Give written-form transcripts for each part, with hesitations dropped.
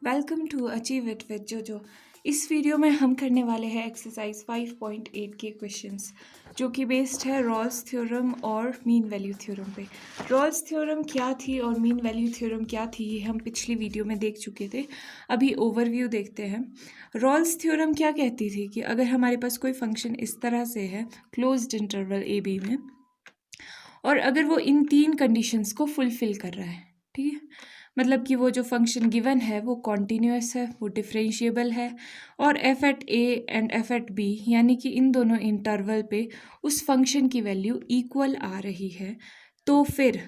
Welcome to achieve it with JoJo. इस video में हम करने वाले हैं एक्सरसाइज 5.8 के क्वेश्चंस जो कि बेस्ड है रॉल्स थ्योरम और मीन वैल्यू थ्योरम पे। रॉल्स थ्योरम क्या थी और मीन वैल्यू थ्योरम क्या थी ये हम पिछली वीडियो में देख चुके थे। अभी ओवरव्यू देखते हैं। रॉल्स थ्योरम क्या कहती थी कि अगर हमारे पास कोई फंक्शन इस तरह से है क्लोज्ड इंटरवल ए बी में और अगर वो इन तीन कंडीशंस को फुलफिल कर रहा है, ठीक है, मतलब कि वो जो फंक्शन गिवन है वो कॉन्टीन्यूअस है, वो डिफरेंशिएबल है और F at A and F at B यानी कि इन दोनों इंटरवल पे उस फंक्शन की वैल्यू इक्वल आ रही है, तो फिर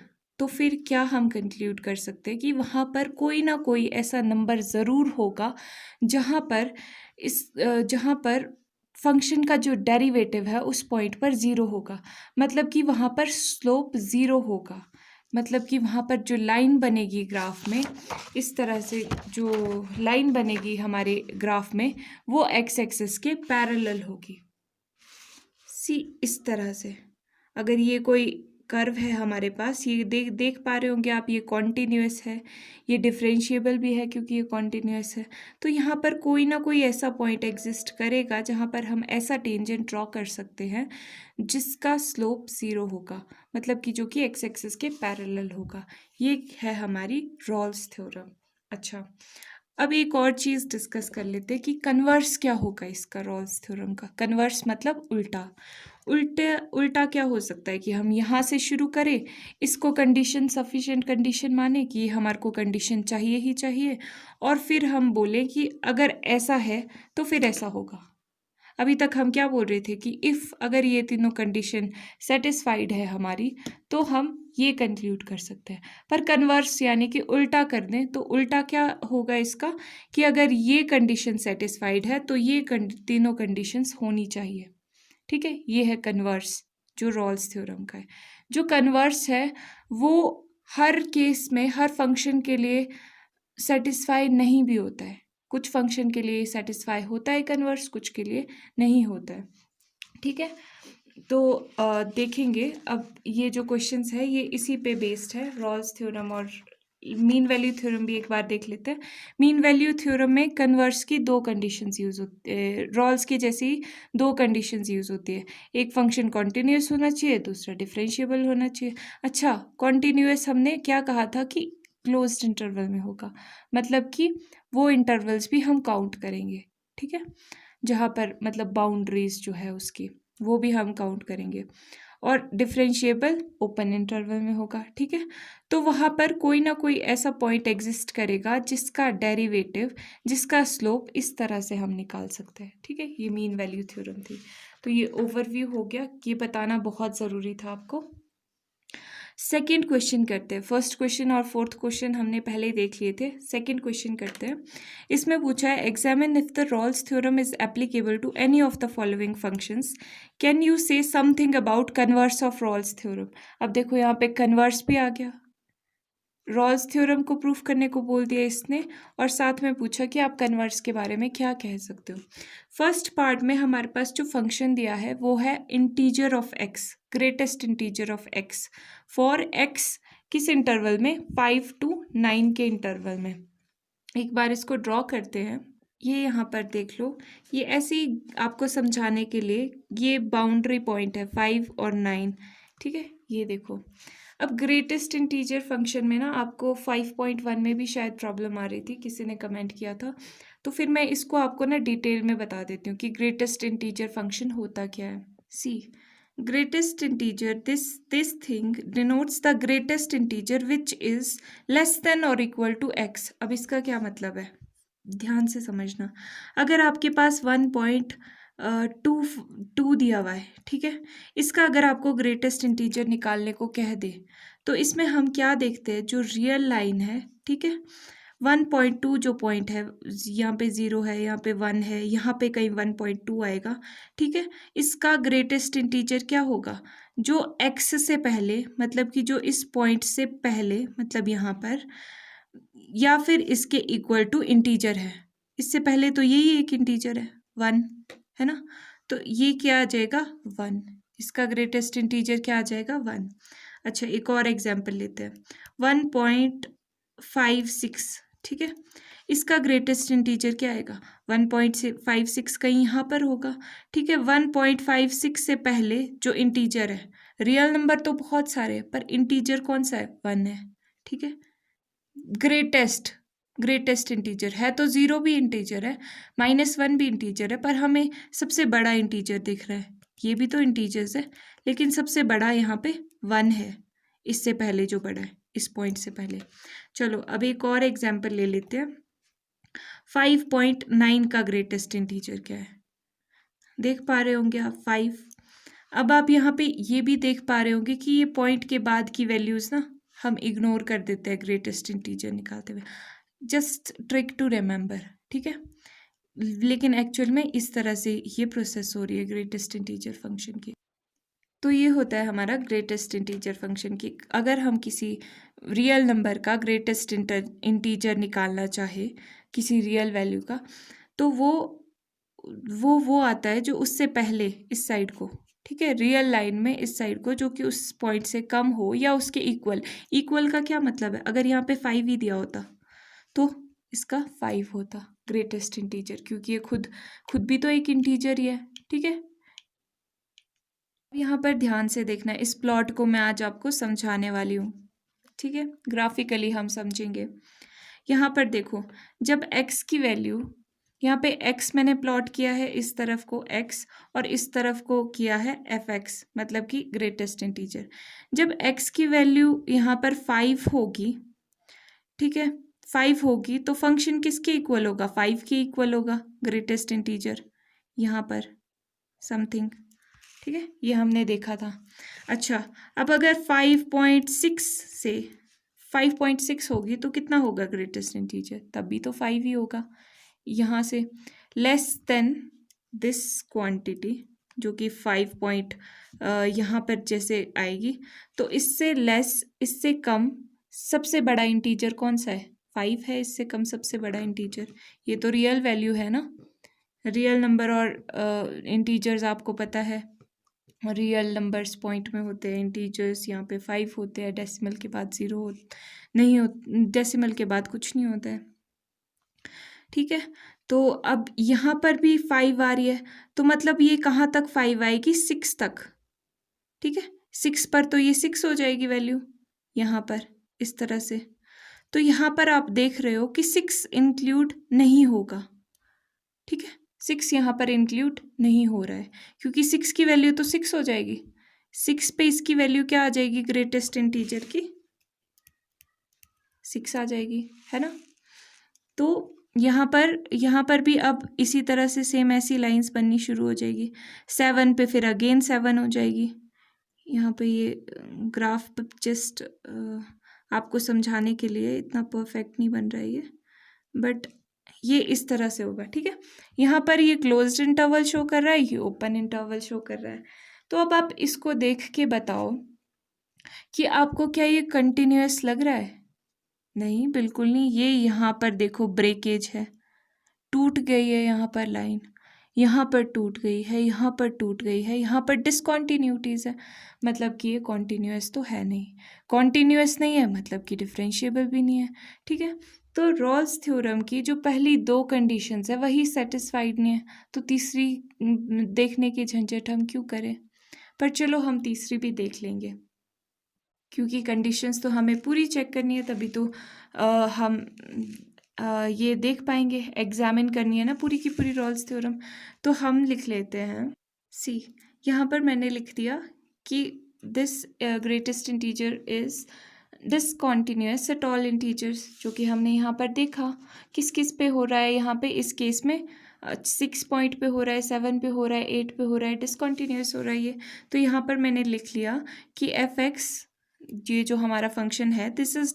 क्या हम कंक्लूड कर सकते हैं कि वहाँ पर कोई ना कोई ऐसा नंबर ज़रूर होगा जहाँ पर फंक्शन का जो डेरिवेटिव है उस पॉइंट पर ज़ीरो होगा। मतलब कि वहाँ पर स्लोप ज़ीरो होगा। मतलब कि वहाँ पर जो लाइन बनेगी ग्राफ में, इस तरह से जो लाइन बनेगी हमारे ग्राफ में वो एक्स एक्सिस के पैरेलल होगी। सी इस तरह से अगर ये कोई कर्व है हमारे पास, ये देख पा रहे होंगे आप, ये कॉन्टिन्यूअस है, ये डिफरेंशिएबल भी है क्योंकि ये कॉन्टिन्यूअस है। तो यहाँ पर कोई ना कोई ऐसा पॉइंट एग्जिस्ट करेगा जहाँ पर हम ऐसा टेंजेंट ड्रॉ कर सकते हैं जिसका स्लोप ज़ीरो होगा, मतलब कि जो कि एक्स एक्सिस के पैरेलल होगा। ये है हमारी रॉल्स थ्योरम। अच्छा, अब एक और चीज़ डिस्कस कर लेते हैं कि कन्वर्स क्या होगा इसका, रॉल्स थ्योरम का। कन्वर्स मतलब उल्टा। उल्टा क्या हो सकता है कि हम यहाँ से शुरू करें, इसको कंडीशन सफिशिएंट कंडीशन माने कि हमारे को कंडीशन चाहिए ही चाहिए, और फिर हम बोलें कि अगर ऐसा है तो फिर ऐसा होगा। अभी तक हम क्या बोल रहे थे कि इफ़ अगर ये तीनों कंडीशन सेटिस्फाइड है हमारी तो हम ये कंक्लूड कर सकते हैं। पर कन्वर्स यानी कि उल्टा कर दें तो उल्टा क्या होगा इसका कि अगर ये कंडीशन सेटिस्फाइड है तो ये तीनों कंडीशंस होनी चाहिए। ठीक है, ये है कन्वर्स जो रॉल्स थ्योरम का है। जो कन्वर्स है वो हर केस में हर फंक्शन के लिए सेटिस्फाई नहीं भी होता है। कुछ फंक्शन के लिए सेटिस्फाई होता है कन्वर्स, कुछ के लिए नहीं होता है। ठीक है, तो देखेंगे अब ये जो क्वेश्चंस है ये इसी पे बेस्ड है, रॉल्स थ्योरम और मीन वैल्यू थ्योरम भी एक बार देख लेते हैं। मीन वैल्यू थ्योरम में कन्वर्स की दो कंडीशंस यूज़ होती है, रॉल्स की जैसी दो कंडीशंस यूज़ होती है। एक फंक्शन कॉन्टिन्यूस होना चाहिए, दूसरा डिफरेंशिएबल होना चाहिए। अच्छा, कॉन्टिन्यूस हमने क्या कहा था कि क्लोज्ड इंटरवल में होगा, मतलब कि वो इंटरवल्स भी हम काउंट करेंगे। ठीक है, जहाँ पर मतलब बाउंड्रीज जो है उसकी वो भी हम काउंट करेंगे, और डिफरेंशिएबल ओपन इंटरवल में होगा। ठीक है, तो वहाँ पर कोई ना कोई ऐसा पॉइंट एग्जिस्ट करेगा जिसका डेरिवेटिव, जिसका स्लोप इस तरह से हम निकाल सकते हैं। ठीक है, ये मीन वैल्यू थ्योरम थी। तो ये ओवरव्यू हो गया, ये बताना बहुत ज़रूरी था आपको। सेकेंड क्वेश्चन करते हैं। फर्स्ट क्वेश्चन और फोर्थ क्वेश्चन हमने पहले ही देख लिए थे, सेकेंड क्वेश्चन करते हैं। इसमें पूछा है examine if the Rolle's theorem is applicable to any of the following functions, can you say something about converse of Rolle's theorem. अब देखो यहाँ पे कन्वर्स भी आ गया, रॉल्स थ्योरम को प्रूफ करने को बोल दिया इसने, और साथ में पूछा कि आप कन्वर्स के बारे में क्या कह सकते हो। फर्स्ट पार्ट में हमारे पास जो फंक्शन दिया है वो है integer of x, greatest integer of x for x किस इंटरवल में, 5 to 9 के इंटरवल में। एक बार इसको ड्रॉ करते हैं, ये यहाँ पर देख लो, ये ऐसे ही आपको समझाने के लिए, ये बाउंड्री पॉइंट है 5 और 9। ठीक है, ये देखो। अब ग्रेटेस्ट इंटीजर फंक्शन में ना आपको 5.1 में भी शायद प्रॉब्लम आ रही थी, किसी ने कमेंट किया था, तो फिर मैं इसको आपको ना डिटेल में बता देती हूँ कि ग्रेटेस्ट इंटीजर फंक्शन होता क्या है। सी greatest integer, this thing denotes the greatest integer which is less than or equal to x। अब इसका क्या मतलब है, ध्यान से समझना। अगर आपके पास 1.22 दिया हुआ है, ठीक है, इसका अगर आपको ग्रेटेस्ट इंटीजर निकालने को कह दे तो इसमें हम क्या देखते हैं, जो रियल लाइन है, ठीक है, 1.2 जो पॉइंट है, यहाँ पे 0 है, यहाँ पे 1 है, यहाँ पे कहीं 1.2 आएगा। ठीक है, इसका ग्रेटेस्ट इंटीजर क्या होगा, जो x से पहले, मतलब कि जो इस पॉइंट से पहले, मतलब यहाँ पर, या फिर इसके इक्वल टू इंटीजर है। इससे पहले तो यही एक इंटीजर है 1, है ना, तो ये क्या आ जाएगा 1, इसका ग्रेटेस्ट इंटीजर क्या आ जाएगा 1। अच्छा, एक और एग्जाम्पल लेते हैं, 1.56, ठीक है, इसका ग्रेटेस्ट इंटीजर क्या आएगा? 1.56 कहीं यहाँ पर होगा, ठीक है। 1.56 से पहले जो इंटीजर है, रियल नंबर तो बहुत सारे हैं पर इंटीजर कौन सा है? 1 है, ठीक है। ग्रेटेस्ट इंटीजर है तो 0 भी इंटीजर है, -1 भी इंटीजर है, पर हमें सबसे बड़ा इंटीजर दिख रहा है। ये भी तो इंटीजर्स है लेकिन सबसे बड़ा यहाँ पे 1 है, इससे पहले जो बड़ा है, इस पॉइंट से पहले। चलो अब एक और एग्जाम्पल ले लेते हैं। 5.9 का ग्रेटेस्ट इंटीजर क्या है? देख पा रहे होंगे आप 5। अब आप यहाँ पे ये भी देख पा रहे होंगे कि ये पॉइंट के बाद की वैल्यूज ना हम इग्नोर कर देते हैं ग्रेटेस्ट इंटीजर निकालते हुए। जस्ट ट्रिक टू रिमेंबर, ठीक है। लेकिन एक्चुअल में इस तरह से ये प्रोसेस हो रही है ग्रेटेस्ट इंटीजर फंक्शन की। तो ये होता है हमारा ग्रेटेस्ट इंटीजर फंक्शन की। अगर हम किसी रियल नंबर का ग्रेटेस्ट इंटीजर निकालना चाहे, किसी रियल वैल्यू का, तो वो आता है जो उससे पहले इस साइड को, ठीक है, रियल लाइन में इस साइड को, जो कि उस पॉइंट से कम हो या उसके इक्वल। इक्वल का क्या मतलब है? अगर यहाँ पे 5 ही दिया होता तो इसका 5 होता ग्रेटेस्ट इंटीजर, क्योंकि ये खुद भी तो एक इंटीजर ही है, ठीक है। यहाँ पर ध्यान से देखना, इस प्लॉट को मैं आज आपको समझाने वाली हूँ, ठीक है। ग्राफिकली हम समझेंगे। यहाँ पर देखो, जब x की वैल्यू, यहाँ पे x मैंने प्लॉट किया है, इस तरफ को x और इस तरफ को किया है fx, मतलब कि ग्रेटेस्ट इंटीजर। जब x की वैल्यू यहाँ पर 5 होगी, ठीक है, 5 होगी तो फंक्शन किसके इक्वल होगा? 5 के इक्वल होगा ग्रेटेस्ट इंटीजर, यहाँ पर समथिंग, ठीक है, ये हमने देखा था। अच्छा, अब अगर 5.6 होगी तो कितना होगा ग्रेटेस्ट इंटीजर? तब भी तो 5 ही होगा। यहाँ से लेस देन दिस क्वांटिटी, जो कि 5 यहाँ पर जैसे आएगी, तो इससे लेस, इससे कम सबसे बड़ा इंटीजर कौन सा है? 5 है, इससे कम सबसे बड़ा इंटीजर। ये तो रियल वैल्यू है ना, रियल नंबर और इंटीजर्स आपको पता है, रियल नंबर्स पॉइंट में होते हैं, इंटीजर्स यहाँ पे 5 होते हैं, डेसिमल के बाद 0 नहीं हो, डेसिमल के बाद कुछ नहीं होता है, ठीक है। तो अब यहाँ पर भी 5 आ रही है, तो मतलब ये कहाँ तक 5 आएगी? 6 तक, ठीक है। 6 पर तो ये 6 हो जाएगी वैल्यू यहाँ पर, इस तरह से। तो यहाँ पर आप देख रहे हो कि 6 इंक्लूड नहीं होगा, ठीक है। 6 यहाँ पर इंक्लूड नहीं हो रहा है, क्योंकि 6 की वैल्यू तो 6 हो जाएगी। 6 पे इसकी वैल्यू क्या आ जाएगी ग्रेटेस्ट इंटीजर की? 6 आ जाएगी, है ना। तो यहाँ पर भी अब इसी तरह से सेम ऐसी लाइंस बननी शुरू हो जाएगी। 7 पे फिर अगेन 7 हो जाएगी। यहाँ पे ये ग्राफ जस्ट आपको समझाने के लिए, इतना परफेक्ट नहीं बन रहा है ये, बट ये इस तरह से होगा, ठीक है। यहाँ पर ये क्लोज्ड इंटरवल शो कर रहा है, ये ओपन इंटरवल शो कर रहा है। तो अब आप इसको देख के बताओ कि आपको क्या ये कंटिन्यूअस लग रहा है? नहीं, बिल्कुल नहीं। ये यहाँ पर देखो ब्रेकेज है, टूट गई है यहाँ पर लाइन, यहाँ पर टूट गई है, यहाँ पर टूट गई है, यहाँ पर डिसकॉन्टिन्यूटीज है, मतलब कि ये कॉन्टिन्यूअस तो है नहीं। कॉन्टिन्यूअस नहीं है मतलब कि डिफरेंशिएबल भी नहीं है, ठीक है। तो रॉल्स थ्योरम की जो पहली 2 कंडीशंस है वही सेटिस्फाइड नहीं है, तो तीसरी देखने की झंझट हम क्यों करें। पर चलो हम तीसरी भी देख लेंगे, क्योंकि कंडीशंस तो हमें पूरी चेक करनी है, तभी तो हम ये देख पाएंगे, एग्जामिन करनी है ना पूरी की पूरी रॉल्स थ्योरम। तो हम लिख लेते हैं सी, यहाँ पर मैंने लिख दिया कि this greatest integer is discontinuous at all integers, जो कि हमने यहाँ पर देखा किस किस पे हो रहा है। यहाँ पे इस केस में 6 पॉइंट पे हो रहा है, 7 पे हो रहा है, 8 पे हो रहा है, डिसकॉन्टिन्यूअस हो रहा है ये। तो यहाँ पर मैंने लिख लिया कि fx, ये जो हमारा फंक्शन है, this is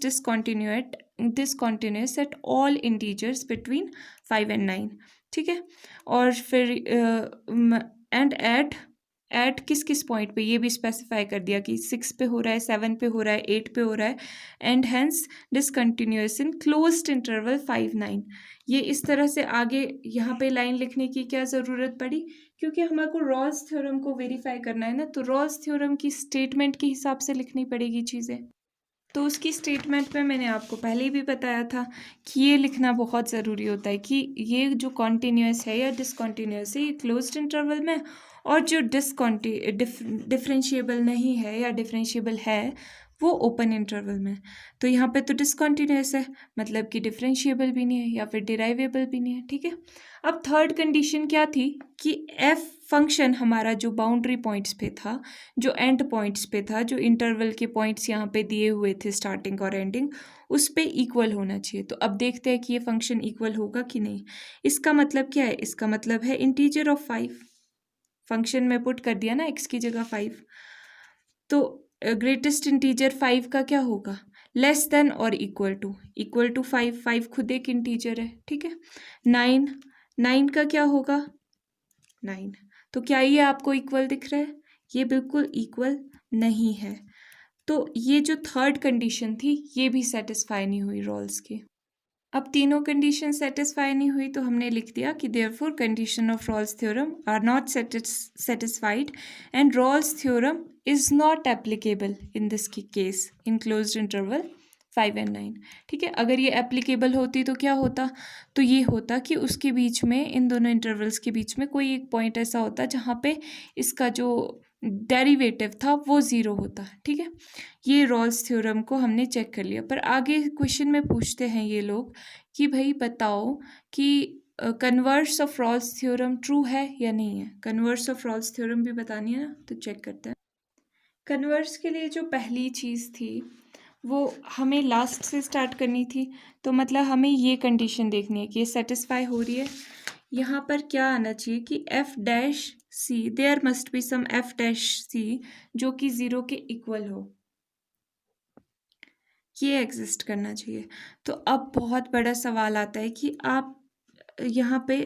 discontinuous at all integers between 5 and 9, ठीक है। और फिर एंड एट किस किस पॉइंट पे, ये भी स्पेसिफाई कर दिया कि 6 पे हो रहा है, 7 पे हो रहा है, 8 पे हो रहा है, and hence discontinuous in closed interval 5, 9। ये इस तरह से आगे यहाँ पे लाइन लिखने की क्या ज़रूरत पड़ी? क्योंकि हमारे को रॉल्स थ्योरम को वेरीफाई करना है ना, तो रॉल्स थ्योरम की स्टेटमेंट के हिसाब से लिखनी पड़ेगी चीज़ें। तो उसकी स्टेटमेंट में मैंने आपको पहले भी बताया था कि ये लिखना बहुत ज़रूरी होता है कि ये जो कॉन्टीन्यूअस है या डिसकॉन्टीन्यूअस है ये क्लोज्ड इंटरवल में, और जो डिफरेंशिएबल नहीं है या डिफरेंशिएबल है वो ओपन इंटरवल में। तो यहाँ पे तो डिसकॉन्टीन्यूअस है, मतलब कि डिफरेंशिएबल भी नहीं है या फिर डिराइवेबल भी नहीं है, ठीक है। अब थर्ड कंडीशन क्या थी कि एफ फंक्शन हमारा जो बाउंड्री पॉइंट्स पे था, जो एंड पॉइंट्स पे था, जो इंटरवल के पॉइंट्स यहाँ पे दिए हुए थे स्टार्टिंग और एंडिंग, उस पे इक्वल होना चाहिए। तो अब देखते हैं कि ये फंक्शन इक्वल होगा कि नहीं। इसका मतलब क्या है? इसका मतलब है इंटीजर ऑफ 5। फंक्शन में पुट कर दिया ना x की जगह 5, तो ग्रेटेस्ट इंटीजर 5 का क्या होगा? लेस देन और इक्वल टू 5। 5 खुद एक इंटीजर है, ठीक है। 9 का क्या होगा? 9। तो क्या ये आपको इक्वल दिख रहा है? ये बिल्कुल इक्वल नहीं है। तो ये जो थर्ड कंडीशन थी ये भी सेटिस्फाई नहीं हुई रॉल्स की। अब तीनों कंडीशन सेटिस्फाई नहीं हुई तो हमने लिख दिया कि therefore condition of Rolle's theorem are not satisfied and Rolle's theorem is not applicable in this case in closed interval 5 and 9, ठीक है। अगर ये एप्लीकेबल होती तो क्या होता? तो ये होता कि उसके बीच में, इन दोनों इंटरवल्स के बीच में कोई एक पॉइंट ऐसा होता जहाँ पे इसका जो डेरिवेटिव था वो ज़ीरो होता, ठीक है। ये रॉल्स थ्योरम को हमने चेक कर लिया। पर आगे क्वेश्चन में पूछते हैं ये लोग कि भाई बताओ कि converse of Rolle's theorem true है या नहीं है। कन्वर्स ऑफ रॉल्स थ्योरम भी बतानी है ना, तो चेक करते हैं। कन्वर्स के लिए जो पहली चीज़ थी वो हमें लास्ट से स्टार्ट करनी थी। तो मतलब हमें ये कंडीशन देखनी है कि ये सेटिस्फाई हो रही है। यहाँ पर क्या आना चाहिए कि f dash c, there must be some f dash c जो कि 0 के इक्वल हो, ये एग्जिस्ट करना चाहिए। तो अब बहुत बड़ा सवाल आता है कि आप यहाँ पे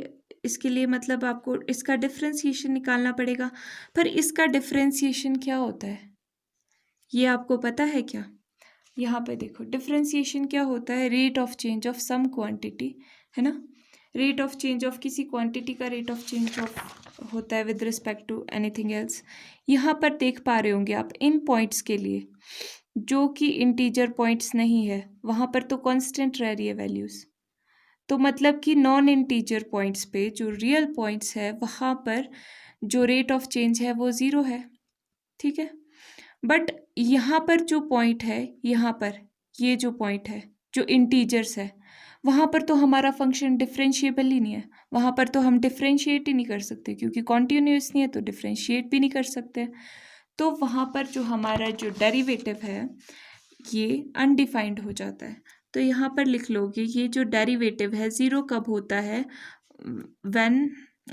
इसके लिए मतलब आपको इसका डिफ्रेंसिएशन निकालना पड़ेगा। पर इसका डिफ्रेंसिएशन क्या होता है ये आपको पता है क्या? यहाँ पे देखो डिफ्रेंसिएशन क्या होता है, rate of change of some quantity, है ना। रेट ऑफ चेंज ऑफ किसी क्वांटिटी का रेट ऑफ चेंज ऑफ होता है with respect to anything else. यहाँ पर देख पा रहे होंगे आप इन पॉइंट्स के लिए जो कि इंटीजर पॉइंट्स नहीं है वहाँ पर तो कांस्टेंट रह रही है वैल्यूज़। तो मतलब कि नॉन इंटीजर पॉइंट्स पे जो रियल पॉइंट्स है वहाँ पर जो रेट ऑफ चेंज है वो 0 है, ठीक है। बट यहाँ पर जो पॉइंट है, यहाँ पर ये जो पॉइंट है जो इंटीजर्स है वहाँ पर तो हमारा फंक्शन डिफरेंशिएबल ही नहीं है। वहाँ पर तो हम डिफरेंशिएट ही नहीं कर सकते क्योंकि कॉन्टिन्यूस नहीं है, तो डिफरेंशिएट भी नहीं कर सकते। तो वहाँ पर जो हमारा जो डेरिवेटिव है ये अनडिफाइंड हो जाता है। तो यहाँ पर लिख लोगे ये जो डेरिवेटिव है 0 कब होता है? व्हेन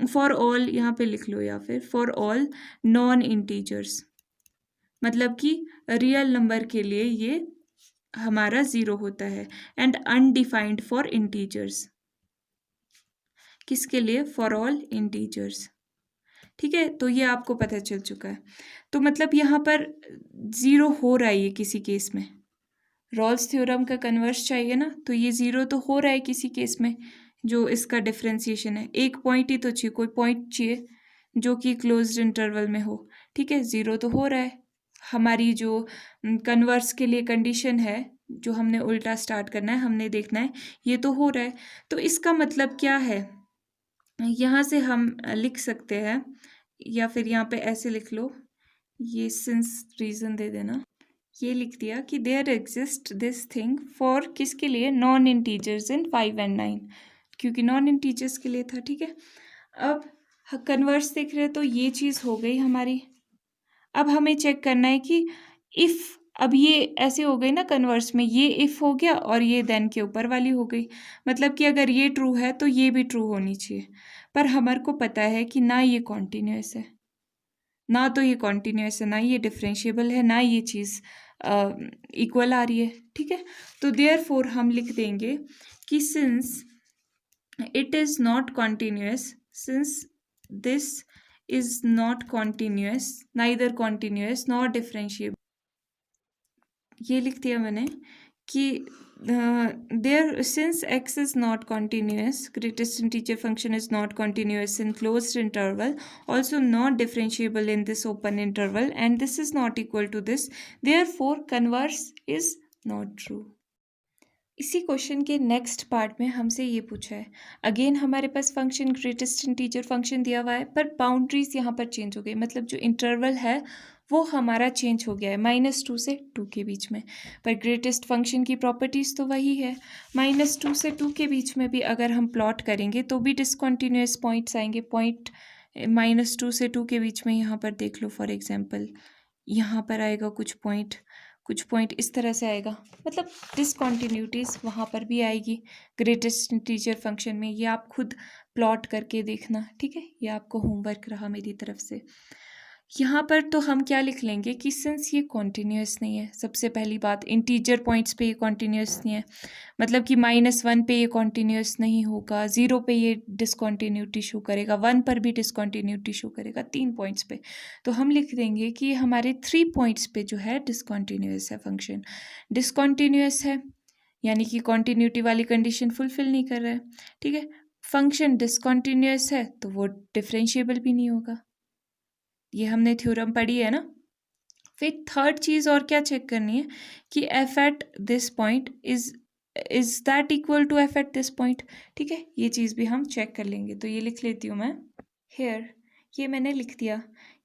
फॉर ऑल, यहाँ पे लिख लो, या फिर फॉर ऑल नॉन इंटीजर्स, मतलब कि रियल नंबर के लिए ये हमारा 0 होता है। एंड अनडिफाइंड फॉर इंटीजर्स, किसके लिए? फॉर ऑल इंटीजर्स, ठीक है। तो ये आपको पता चल चुका है। तो मतलब यहाँ पर 0 हो रहा है ये किसी केस में, रॉल्स थ्योरम का कन्वर्स चाहिए ना, तो ये 0 तो हो रहा है किसी केस में जो इसका डिफरेंशिएशन है। एक पॉइंट ही तो चाहिए, कोई पॉइंट चाहिए जो कि क्लोज्ड इंटरवल में हो, ठीक है। 0 तो हो रहा है। हमारी जो कन्वर्स के लिए कंडीशन है जो हमने उल्टा स्टार्ट करना है, हमने देखना है ये तो हो रहा है। तो इसका मतलब क्या है? यहाँ से हम लिख सकते हैं, या फिर यहाँ पे ऐसे लिख लो, ये सिंस रीज़न दे देना, ये लिख दिया कि there exist this thing for किसके लिए? नॉन इंटीजर्स इन 5 and 9, क्योंकि नॉन इंटीजर्स के लिए था, ठीक है। अब कन्वर्स देख रहे हैं तो ये चीज़ हो गई हमारी। अब हमें चेक करना है कि इफ़, अब ये ऐसे हो गई ना कन्वर्स में, ये इफ़ हो गया और ये देन के ऊपर वाली हो गई, मतलब कि अगर ये ट्रू है तो ये भी ट्रू होनी चाहिए। पर हमारे को पता है कि ना ये कॉन्टीन्यूअस है, ना तो ये कॉन्टीन्यूअस है, ना ये डिफरेंशिएबल है, ना ये चीज़ इक्वल आ रही है, ठीक है। तो देयरफॉर हम लिख देंगे कि since it is not continuous, since this is not continuous, neither continuous nor differentiable, ये लिख दिया मैंने कि there since x is not continuous, greatest integer function is not continuous in closed interval, also not differentiable in this open interval, and this is not equal to this, therefore converse is not true. इसी question के next part में हमसे ये पूछा है, again हमारे पास function greatest integer function दिया हुआ है, पर बाउंड्रीज यहाँ पर चेंज हो गई, मतलब जो इंटरवल है वो हमारा चेंज हो गया है -2 से 2 के बीच में। पर ग्रेटेस्ट फंक्शन की प्रॉपर्टीज़ तो वही है। -2 से 2 के बीच में भी अगर हम प्लॉट करेंगे तो भी डिसकंटिन्यूअस पॉइंट्स आएंगे। पॉइंट -2 से 2 के बीच में यहाँ पर देख लो, फॉर एग्जांपल यहाँ पर आएगा कुछ पॉइंट इस तरह से आएगा, मतलब डिसकॉन्टिन्यूटीज़ वहाँ पर भी आएगी ग्रेटेस्ट इंटीजर फंक्शन में। ये आप खुद प्लॉट करके देखना, ठीक है, ये आपको होमवर्क रहा मेरी तरफ से। यहाँ पर तो हम क्या लिख लेंगे कि सिंस ये कॉन्टिन्यूस नहीं है, सबसे पहली बात इंटीजर पॉइंट्स पे ये कॉन्टिन्यूस नहीं है, मतलब कि -1 पे ये कॉन्टिन्यूस नहीं होगा, 0 पे ये डिसकॉन्टिन्यूटी शो करेगा, 1 पर भी डिसकॉन्टिन्यूटी शो करेगा, 3 पॉइंट्स पे। तो हम लिख देंगे कि हमारे 3 पॉइंट्स पे जो है डिसकॉन्टिन्यूस है फंक्शन। डिसकॉन्टिन्यूस है यानी कि कॉन्टिन्यूटी वाली कंडीशन फुलफिल नहीं कर रहा है, ठीक है। फंक्शन डिसकॉन्टिन्यूस है तो वो डिफरेंशिएबल भी नहीं होगा, ये हमने थ्योरम पढ़ी है ना। फिर थर्ड चीज़ और क्या चेक करनी है कि f at this point is that equal to f at this point, ठीक है, ये चीज़ भी हम चेक कर लेंगे। तो ये लिख लेती हूँ मैं हेयर, ये मैंने लिख दिया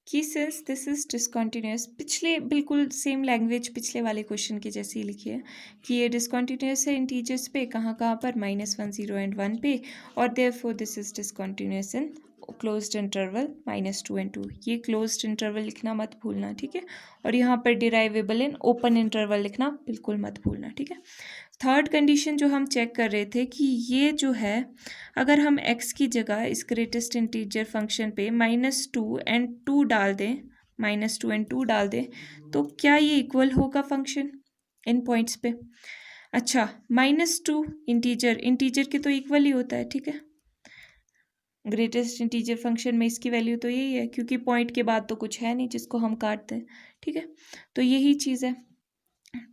कि सिंस दिस इज डिसकॉन्टिन्यूस, पिछले बिल्कुल सेम लैंग्वेज पिछले वाले क्वेश्चन की जैसी लिखी है कि ये डिसकॉन्टिन्यूस है इंटीजर्स पे, कहाँ कहाँ पर -1 0 एंड 1 पे, और therefore this is discontinuous in closed interval -2 and 2। ये क्लोज्ड इंटरवल लिखना मत भूलना, ठीक है। और यहाँ पर डिराइवेबल इन ओपन इंटरवल लिखना बिल्कुल मत भूलना, ठीक है। थर्ड कंडीशन जो हम चेक कर रहे थे कि ये जो है, अगर हम x की जगह इस ग्रेटेस्ट इंटीजर फंक्शन पे -2 एंड 2 डाल दें, -2 एंड 2 डाल दें, तो क्या ये इक्वल होगा फंक्शन इन पॉइंट्स पे? अच्छा, -2 इंटीजर के तो इक्वल ही होता है, ठीक है। ग्रेटेस्ट इंटीजर फंक्शन में इसकी वैल्यू तो यही है, क्योंकि पॉइंट के बाद तो कुछ है नहीं जिसको हम काट दें, ठीक है। तो यही चीज़ है।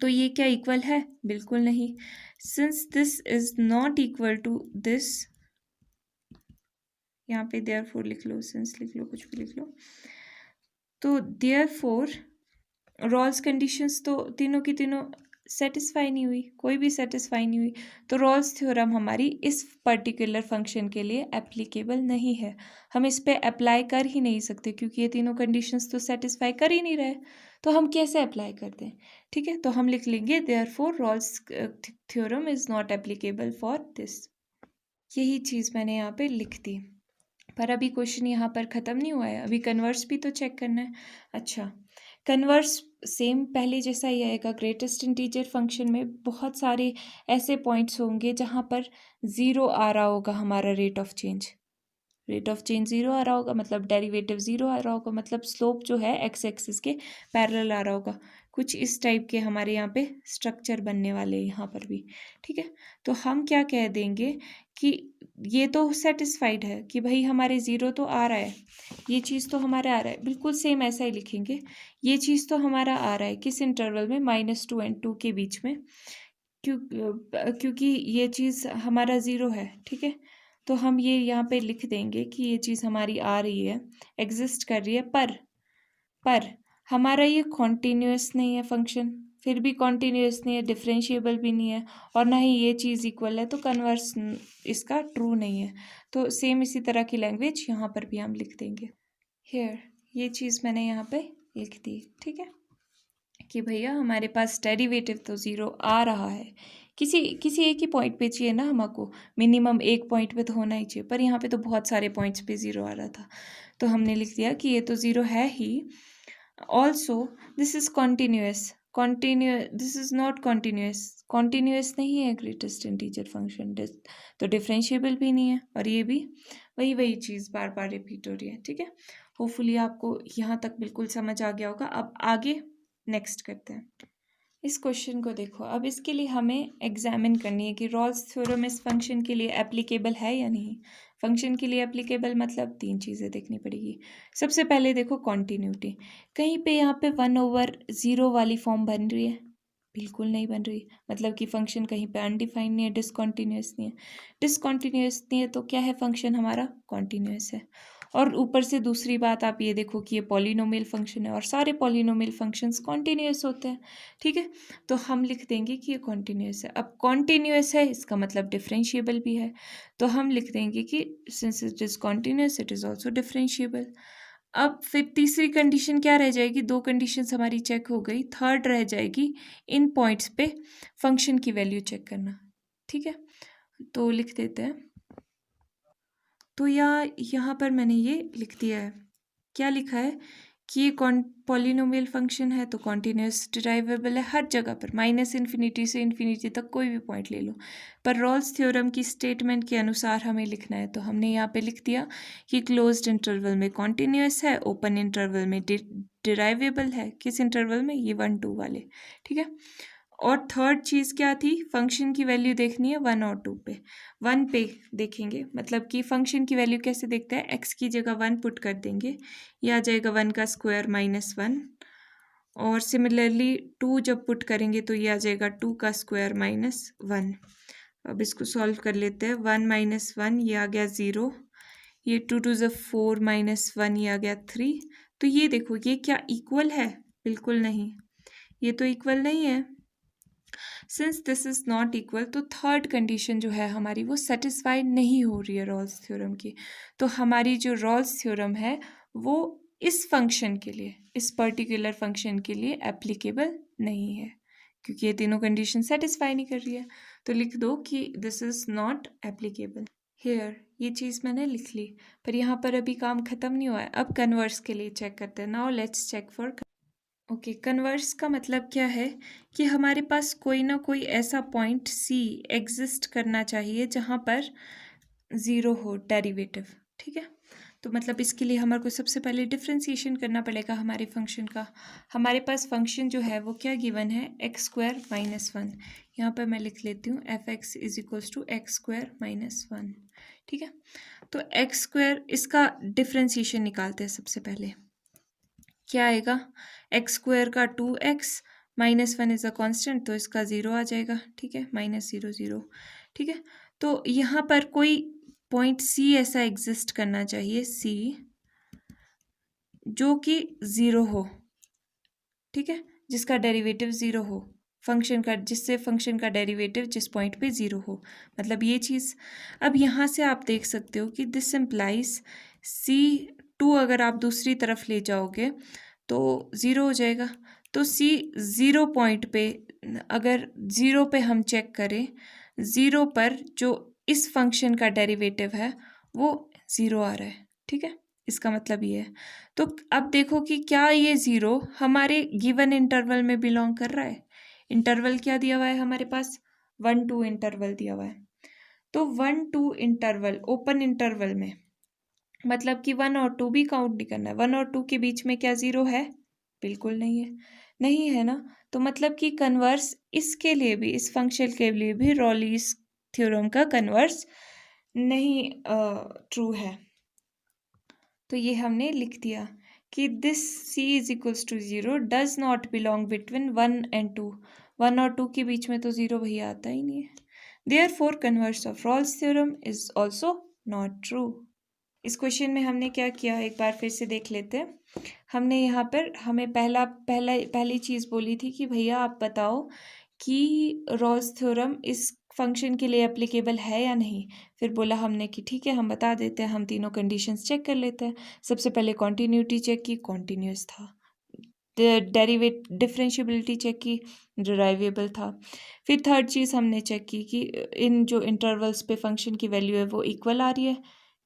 तो ये क्या इक्वल है? बिल्कुल नहीं। Since this is not equal to this, यहाँ पे देयरफॉर लिख लो, सिंस लिख लो, कुछ भी लिख लो। तो देयरफॉर रॉल्स कंडीशंस तो तीनों की तीनों सेटिस्फाई नहीं हुई, कोई भी सेटिस्फाई नहीं हुई, तो रॉल्स थ्योरम हमारी इस पर्टिकुलर फंक्शन के लिए एप्लीकेबल नहीं है। हम इस पे अप्लाई कर ही नहीं सकते क्योंकि ये तीनों कंडीशंस तो सेटिस्फाई कर ही नहीं रहे, तो हम कैसे अप्लाई करते हैं, ठीक है। तो हम लिख लेंगे therefore Rolle's theorem is not applicable for this. यही चीज़ मैंने यहाँ पे लिख दी। पर अभी क्वेश्चन यहाँ पर ख़त्म नहीं हुआ है, अभी कन्वर्स भी तो चेक करना है। अच्छा, कन्वर्स सेम पहले जैसा ही आएगा। ग्रेटेस्ट इंटीजर फंक्शन में बहुत सारे ऐसे पॉइंट्स होंगे जहाँ पर 0 आ रहा होगा, हमारा रेट ऑफ चेंज 0 आ रहा होगा, मतलब डेरिवेटिव 0 आ रहा होगा, मतलब स्लोप जो है एक्स एक्सिस के पैरेलल आ रहा होगा। कुछ इस टाइप के हमारे यहाँ पे स्ट्रक्चर बनने वाले हैं यहाँ पर भी, ठीक है। तो हम क्या कह देंगे कि ये तो सेटिस्फाइड है कि भाई हमारे 0 तो आ रहा है, ये चीज़ तो हमारा आ रहा है, बिल्कुल सेम ऐसा ही लिखेंगे, ये चीज़ तो हमारा आ रहा है किस इंटरवल में, -2 एंड 2 के बीच में, क्योंकि ये चीज़ हमारा 0 है, ठीक है। तो हम ये यहाँ पे लिख देंगे कि ये चीज़ हमारी आ रही है, एग्जिस्ट कर रही है, पर हमारा ये कॉन्टीन्यूअस नहीं है फंक्शन, फिर भी कॉन्टीन्यूअस नहीं है, डिफरेंशिएबल भी नहीं है, और ना ही ये चीज़ इक्वल है, तो कन्वर्स इसका ट्रू नहीं है। तो सेम इसी तरह की लैंग्वेज यहाँ पर भी हम लिख देंगे। हेयर ये चीज़ मैंने यहाँ पे लिख दी, ठीक है, कि भैया हमारे पास डेरिवेटिव तो 0 आ रहा है, किसी एक ही पॉइंट पे चाहिए ना हमको, मिनिमम एक पॉइंट पे तो होना ही चाहिए, पर यहाँ पे तो बहुत सारे पॉइंट्स पे 0 आ रहा था, तो हमने लिख दिया कि ये तो 0 है ही। Also this is this is not continuous नहीं है ग्रेटेस्ट इंटीजर फंक्शन, तो डिफरेंशिएबल भी नहीं है, और ये भी वही चीज़ बार बार रिपीट हो रही है, ठीक है। होपफुली आपको यहाँ तक बिल्कुल समझ आ गया होगा। अब आगे नेक्स्ट करते हैं। इस क्वेश्चन को देखो, अब इसके लिए हमें एग्जामिन करनी है कि रॉल्स थ्योरम इस फंक्शन के लिए एप्लीकेबल है या नहीं। फंक्शन के लिए एप्लीकेबल मतलब 3 चीज़ें देखनी पड़ेगी। सबसे पहले देखो कॉन्टीन्यूटी, कहीं पे यहाँ पे 1/0 वाली फॉर्म बन रही है? बिल्कुल नहीं बन रही, मतलब कि फंक्शन कहीं पे अनडिफाइंड नहीं है, डिसकॉन्टीन्यूअस नहीं है। डिसकॉन्टीन्यूअस नहीं है तो क्या है, फंक्शन हमारा कॉन्टीन्यूअस है। और ऊपर से दूसरी बात आप ये देखो कि ये पॉलिनोमियल फंक्शन है और सारे पॉलिनोमियल फंक्शंस कॉन्टीन्यूअस होते हैं, ठीक है। तो हम लिख देंगे कि ये कॉन्टीन्यूअस है। अब कॉन्टीन्यूअस है इसका मतलब डिफरेंशिएबल भी है, तो हम लिख देंगे कि since it is continuous it is also differentiable. अब फिर तीसरी कंडीशन क्या रह जाएगी, दो कंडीशंस हमारी चेक हो गई, थर्ड रह जाएगी इन पॉइंट्स पे फंक्शन की वैल्यू चेक करना, ठीक है। तो लिख देते हैं, तो यहाँ पर मैंने ये लिख दिया है, क्या लिखा है कि ये पॉलिनोमियल फंक्शन है तो कॉन्टीन्यूअस डिराइवेबल है हर जगह पर, माइनस इन्फिनिटी से इन्फिनिटी तक कोई भी पॉइंट ले लो। पर रॉल्स थ्योरम की स्टेटमेंट के अनुसार हमें लिखना है, तो हमने यहाँ पे लिख दिया कि क्लोज्ड इंटरवल में कॉन्टीन्यूअस है, ओपन इंटरवल में डिराइवेबल है। किस इंटरवल में, ये 1 2 वाले, ठीक है। और थर्ड चीज़ क्या थी, फंक्शन की वैल्यू देखनी है 1 और 2 पे। 1 पे देखेंगे, मतलब कि फंक्शन की वैल्यू कैसे देखते हैं, x की जगह 1 पुट कर देंगे, ये आ जाएगा 1 का स्क्वायर माइनस 1। और सिमिलरली 2 जब पुट करेंगे तो ये आ जाएगा 2 का स्क्वायर माइनस 1। अब इसको सॉल्व कर लेते हैं, 1 माइनस 1 ये आ गया 0, ये 2 टू ज़ 4 माइनस 1 ये आ गया 3। तो ये देखो ये क्या इक्वल है, बिल्कुल नहीं, ये तो इक्वल नहीं है। Since this is not equal, तो थर्ड कंडीशन जो है हमारी वो सेटिस्फाई नहीं हो रही है रॉल्स थ्योरम की। तो हमारी जो रॉल्स थ्योरम है वो इस फंक्शन के लिए, इस पर्टिकुलर फंक्शन के लिए एप्लीकेबल नहीं है, क्योंकि ये तीनों कंडीशन सेटिस्फाई नहीं कर रही है। तो लिख दो कि this is not applicable here, ये चीज़ मैंने लिख ली। पर यहाँ पर अभी काम ख़त्म नहीं हुआ है, अब कन्वर्स के लिए चेक करते हैं। Now let's check for okay, converse का मतलब क्या है कि हमारे पास कोई ना कोई ऐसा पॉइंट सी एग्जिस्ट करना चाहिए जहाँ पर ज़ीरो हो डेरिवेटिव, ठीक है। तो मतलब इसके लिए हमारे को सबसे पहले डिफ्रेंसिएशन करना पड़ेगा हमारे फंक्शन का। हमारे पास फंक्शन जो है वो क्या गिवन है, एक्स स्क्वायर माइनस 1। यहाँ पर मैं लिख लेती हूँ f x is equals to x square minus 1, ठीक है। तो एक्स स्क्वायर, इसका डिफ्रेंसिएशन निकालते हैं सबसे पहले। क्या आएगा, एक्स स्क्वायर का 2x minus 1 is a constant, तो इसका 0 आ जाएगा, ठीक है, माइनस 0 0, ठीक है। तो यहाँ पर कोई पॉइंट C ऐसा एग्जिस्ट करना चाहिए, C जो कि 0 हो, ठीक है, जिसका डेरिवेटिव 0 हो, फंक्शन का, जिससे फंक्शन का डेरिवेटिव जिस पॉइंट पे 0 हो, मतलब ये चीज़। अब यहाँ से आप देख सकते हो कि दिस इम्प्लाइज C2 अगर आप दूसरी तरफ ले जाओगे तो 0 हो जाएगा। तो C0 पॉइंट पे, अगर 0 पे हम चेक करें, 0 पर जो इस फंक्शन का डेरिवेटिव है वो 0 आ रहा है, ठीक है, इसका मतलब ये है। तो अब देखो कि क्या ये 0 हमारे गिवन इंटरवल में बिलोंग कर रहा है। इंटरवल क्या दिया हुआ है हमारे पास, 1 2 इंटरवल दिया हुआ है। तो 1 2 इंटरवल, ओपन इंटरवल में, मतलब कि 1 और 2 भी काउंट नहीं करना है। 1 और 2 के बीच में क्या 0 है, बिल्कुल नहीं है, नहीं है ना। तो मतलब कि कन्वर्स इसके लिए भी, इस फंक्शन के लिए भी रॉलीज थ्योरम का कन्वर्स नहीं ट्रू है। तो ये हमने लिख दिया कि this C is equals to 0 does not belong between 1 and 2। 1 और 2 के बीच में तो 0 भैया आता ही नहीं है। Therefore converse of Rolle's theorem is also not true. इस क्वेश्चन में हमने क्या किया, एक बार फिर से देख लेते हैं। हमने यहाँ पर हमें पहली चीज़ बोली थी कि भैया आप बताओ कि रॉल्स थ्योरम इस फंक्शन के लिए एप्लीकेबल है या नहीं। फिर बोला हमने कि ठीक है हम बता देते हैं, हम तीनों कंडीशंस चेक कर लेते हैं। सबसे पहले कॉन्टीन्यूटी चेक की, कॉन्टीन्यूअस था। डिफरेंशिएबिलिटी चेक की, डिराइवेबल था। फिर थर्ड चीज़ हमने चेक की कि इन जो इंटरवल्स पे फंक्शन की वैल्यू है वो इक्वल आ रही है,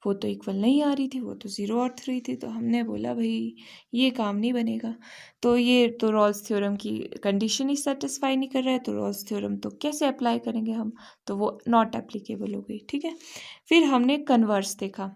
वो तो इक्वल नहीं आ रही थी, वो तो 0 और 3 थी। तो हमने बोला भाई ये काम नहीं बनेगा, तो ये तो रॉल्स थ्योरम की कंडीशन ही सेटिस्फाई नहीं कर रहा है, तो रॉल्स थ्योरम तो कैसे अप्लाई करेंगे हम, तो वो नॉट एप्लीकेबल हो गई, ठीक है। फिर हमने कन्वर्स देखा।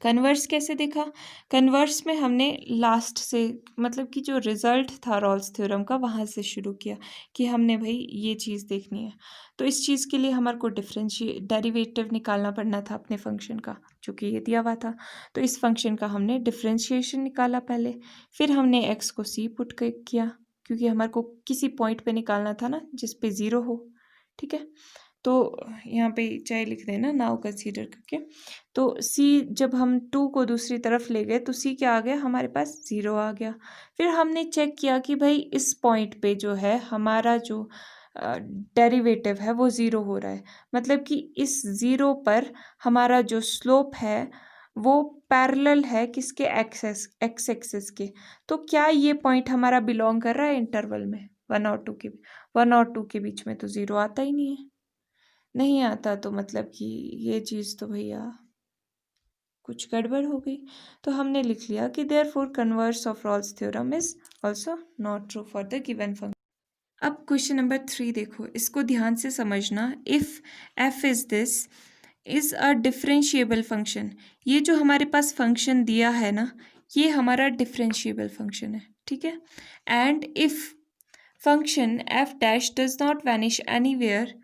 कन्वर्स कैसे देखा, कन्वर्स में हमने लास्ट से, मतलब कि जो रिज़ल्ट था रॉल्स थ्योरम का वहाँ से शुरू किया कि हमने भाई ये चीज़ देखनी है। तो इस चीज़ के लिए हमारे को डेरिवेटिव निकालना पड़ना था अपने फंक्शन का, जो कि ये दिया हुआ था। तो इस फंक्शन का हमने डिफ्रेंशिएशन निकाला पहले, फिर हमने एक्स को C पुट किया, क्योंकि हमारे को किसी पॉइंट पे निकालना था ना जिस पे 0 हो, ठीक है। तो यहाँ पे चाहे लिख देना नाउ कंसीडर करके। तो सी जब हम 2 को दूसरी तरफ ले गए तो सी क्या आ गया, हमारे पास 0 आ गया। फिर हमने चेक किया कि भाई इस पॉइंट पे जो है हमारा जो डेरिवेटिव है वो 0 हो रहा है, मतलब कि इस 0 पर हमारा जो स्लोप है वो पैरेलल है किसके, एक्स एक्सिस के। तो क्या ये पॉइंट हमारा बिलोंग कर रहा है इंटरवल में 1 और 2 के, 1 और 2 के बीच में? तो 0 आता ही नहीं है, नहीं आता। तो मतलब कि ये चीज़ तो भैया कुछ गड़बड़ हो गई। तो हमने लिख लिया कि therefore converse of Rolle's theorem is also not true for the given function. अब क्वेश्चन नंबर 3 देखो, इसको ध्यान से समझना। If f is this is a differentiable function, ये जो हमारे पास फंक्शन दिया है ना, ये हमारा डिफरेंशिएबल फंक्शन है, ठीक है। And if function F dash does not vanish anywhere,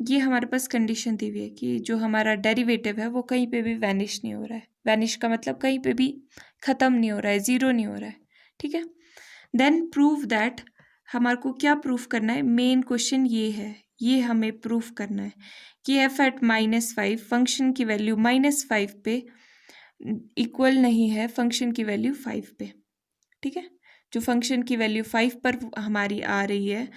ये हमारे पास कंडीशन दी हुई है कि जो हमारा डेरिवेटिव है वो कहीं पे भी वैनिश नहीं हो रहा है। वैनिश का मतलब कहीं पे भी ख़त्म नहीं हो रहा है, ज़ीरो नहीं हो रहा है, ठीक है। देन प्रूव दैट, हमारे को क्या प्रूफ करना है, मेन क्वेश्चन ये है, ये हमें प्रूफ करना है कि एफ एट -5 फंक्शन की वैल्यू -5 पे इक्वल नहीं है फंक्शन की वैल्यू 5 पे, ठीक है। जो फंक्शन की वैल्यू 5 पर हमारी आ रही है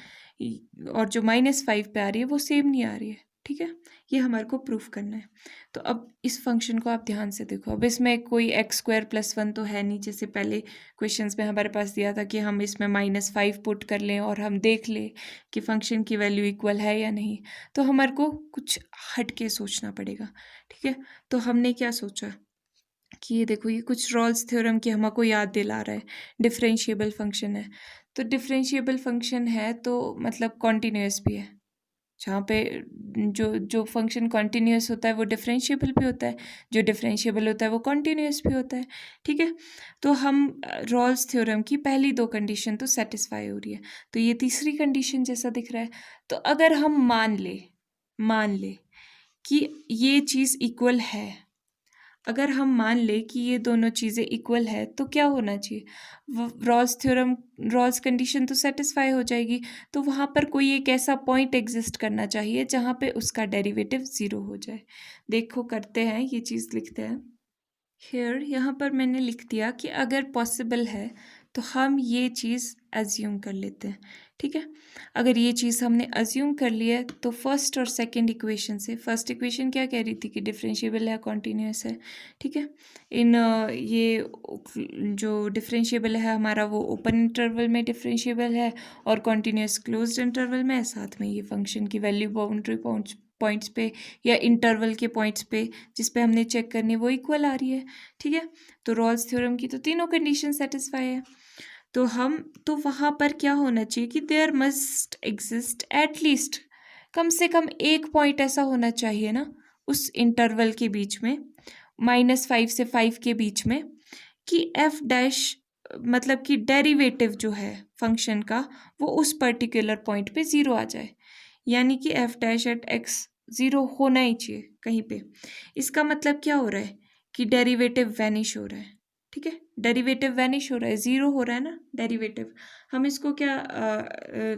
और जो -5 पे आ रही है वो सेम नहीं आ रही है, ठीक है। ये हमारे को प्रूफ करना है। तो अब इस फंक्शन को आप ध्यान से देखो। अब इसमें कोई x² + 1 तो है नहीं, जैसे पहले क्वेश्चंस में हमारे पास दिया था कि हम इसमें -5 पुट कर लें और हम देख लें कि फंक्शन की वैल्यू इक्वल है या नहीं। तो हमारे को कुछ हट के सोचना पड़ेगा, ठीक है। तो हमने क्या सोचा कि ये देखो, ये कुछ रॉल्स थ्योरम की हमको याद दिला रहा है। डिफरेंशिएबल फंक्शन है, तो डिफरेंशिएबल फंक्शन है तो मतलब कॉन्टिन्यूस भी है। जहाँ पे जो फंक्शन कॉन्टिन्यूस होता है वो डिफरेंशिएबल भी होता है, जो डिफरेंशिएबल होता है वो कॉन्टिन्यूस भी होता है, ठीक है। तो हम रॉल्स थ्योरम की पहली 2 कंडीशन तो सेटिस्फाई हो रही है, तो ये तीसरी कंडीशन जैसा दिख रहा है। तो अगर हम मान ले कि ये चीज़ इक्वल है, अगर हम मान ले कि ये दोनों चीज़ें इक्वल है तो क्या होना चाहिए, रॉल्स कंडीशन तो सेटिस्फाई हो जाएगी। तो वहाँ पर कोई एक ऐसा पॉइंट एग्जिस्ट करना चाहिए जहाँ पे उसका डेरिवेटिव 0 हो जाए। देखो करते हैं, ये चीज़ लिखते हैं हेयर। यहाँ पर मैंने लिख दिया कि अगर पॉसिबल है तो हम ये चीज़ एज्यूम कर लेते हैं, ठीक है। अगर ये चीज़ हमने एज्यूम कर लिया है तो फर्स्ट और सेकंड इक्वेशन से, फर्स्ट इक्वेशन क्या कह रही थी कि डिफरेंशिएबल है, कॉन्टीन्यूअस है, ठीक है। इन ये जो डिफरेंशिएबल है हमारा वो ओपन इंटरवल में डिफरेंशिएबल है और कॉन्टीन्यूअस क्लोज्ड इंटरवल में है। साथ में ये फंक्शन की वैल्यू बाउंड्री पॉइंट्स पे या इंटरवल के पॉइंट्स पे जिस पे हमने चेक करनी है वो इक्वल आ रही है, ठीक है। तो रॉल्स थ्योरम की तो तीनों कंडीशन सेटिस्फाई है। तो वहाँ पर क्या होना चाहिए कि देयर मस्ट एग्जिस्ट एटलीस्ट, कम से कम एक पॉइंट ऐसा होना चाहिए ना उस इंटरवल के बीच में, -5 से 5 के बीच में, कि एफ डैश मतलब कि डेरिवेटिव जो है फंक्शन का वो उस पर्टिकुलर पॉइंट पे 0 आ जाए। यानी कि एफ डैश एट x 0 होना ही चाहिए कहीं पे। इसका मतलब क्या हो रहा है कि डेरिवेटिव वैनिश हो रहा है, ठीक है। डेरिवेटिव वैनिश हो रहा है, 0 हो रहा है ना डेरिवेटिव। हम इसको क्या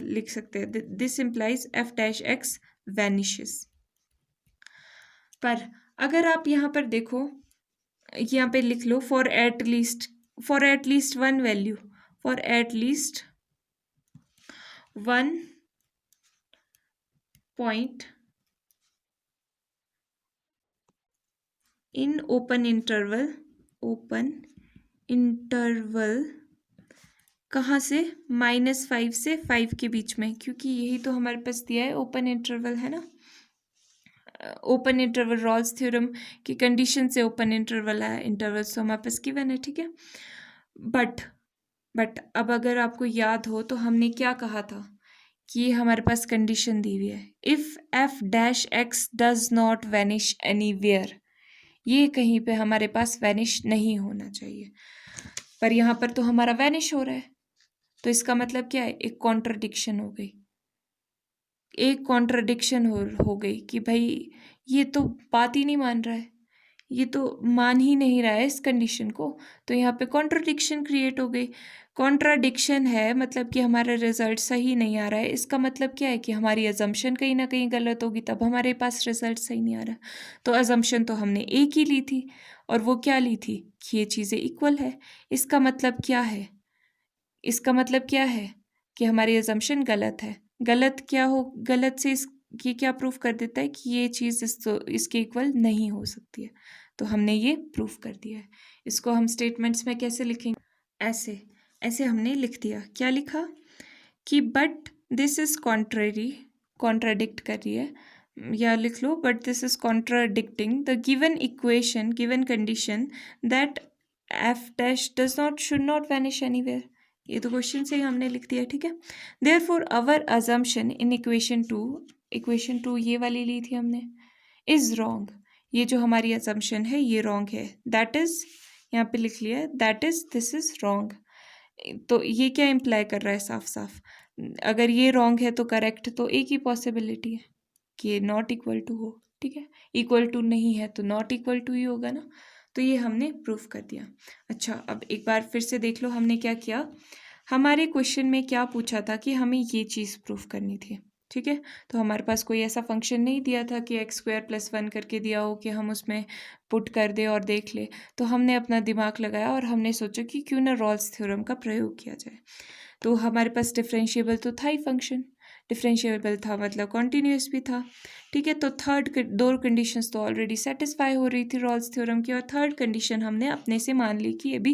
लिख सकते हैं, this implies f dash x vanishes. पर अगर आप यहाँ पर देखो, यहाँ पे लिख लो for at least one value, for at least one point in open interval कहाँ से, -5 से 5 के बीच में, क्योंकि यही तो हमारे पास दिया है, ओपन इंटरवल है ना। ओपन इंटरवल रॉल्स थ्योरम की कंडीशन से ओपन इंटरवल है, इंटरवल तो हमारे पास गिवन है, ठीक है। बट अब अगर आपको याद हो तो हमने क्या कहा था कि हमारे पास कंडीशन दी हुई है, if F dash x does not vanish anywhere, ये कहीं पे हमारे पास वैनिश नहीं होना चाहिए। पर यहाँ पर तो हमारा वैनिश हो रहा है, तो इसका मतलब क्या है, एक कॉन्ट्रडिक्शन हो गई, हो गई कि भाई ये तो बात ही नहीं मान रहा है, ये तो मान ही नहीं रहा है इस कंडीशन को, तो यहाँ पे कॉन्ट्राडिक्शन क्रिएट हो गई। कॉन्ट्राडिक्शन है मतलब कि हमारा रिजल्ट सही नहीं आ रहा है। इसका मतलब क्या है कि हमारी अजम्पशन कहीं ना कहीं गलत होगी, तब हमारे पास रिजल्ट सही नहीं आ रहा। तो अजम्पशन तो हमने एक ही ली थी, और वो क्या ली थी कि ये चीज़ें इक्वल है। इसका मतलब क्या है, इसका मतलब क्या है कि हमारी अजम्पशन गलत है। गलत क्या हो, गलत से ये क्या प्रूफ कर देता है कि ये चीज़ इसके इक्वल नहीं हो सकती है। तो हमने ये प्रूफ कर दिया है। इसको हम स्टेटमेंट्स में कैसे लिखेंगे, ऐसे ऐसे हमने लिख दिया। क्या लिखा कि but this is contrary, contradict कर रही है, या लिख लो but this is contradicting the given equation, given condition that f dash does not should not vanish anywhere. ये तो क्वेश्चन से ही हमने लिख दिया, ठीक है। Therefore our assumption in equation two ये वाली ली थी हमने, इज रॉन्ग। ये जो हमारी अजम्पशन है ये रॉन्ग है। दैट इज, यहाँ पे लिख लिया, that is this is wrong. तो ये क्या इम्प्लाई कर रहा है साफ साफ, अगर ये रॉन्ग है तो करेक्ट तो एक ही पॉसिबिलिटी है कि ये नॉट इक्वल टू हो, ठीक है। इक्वल टू नहीं है तो नॉट इक्वल टू ही होगा ना। तो ये हमने प्रूफ कर दिया। अच्छा, अब एक बार फिर से देख लो हमने क्या किया। हमारे क्वेश्चन में क्या पूछा था कि हमें ये चीज़ प्रूफ करनी थी, ठीक है। तो हमारे पास कोई ऐसा फंक्शन नहीं दिया था कि x² + 1 करके दिया हो कि हम उसमें पुट कर दे और देख ले। तो हमने अपना दिमाग लगाया और हमने सोचा कि क्यों ना रॉल्स थ्योरम का प्रयोग किया जाए। तो हमारे पास डिफरेंशिएबल तो था ही फंक्शन, डिफरेंशिएबल था मतलब कॉन्टीन्यूअस भी था, ठीक है। तो दो कंडीशंस तो ऑलरेडी सेटिस्फाई हो रही थी रॉल्स थ्योरम की, और थर्ड कंडीशन हमने अपने से मान ली कि ये भी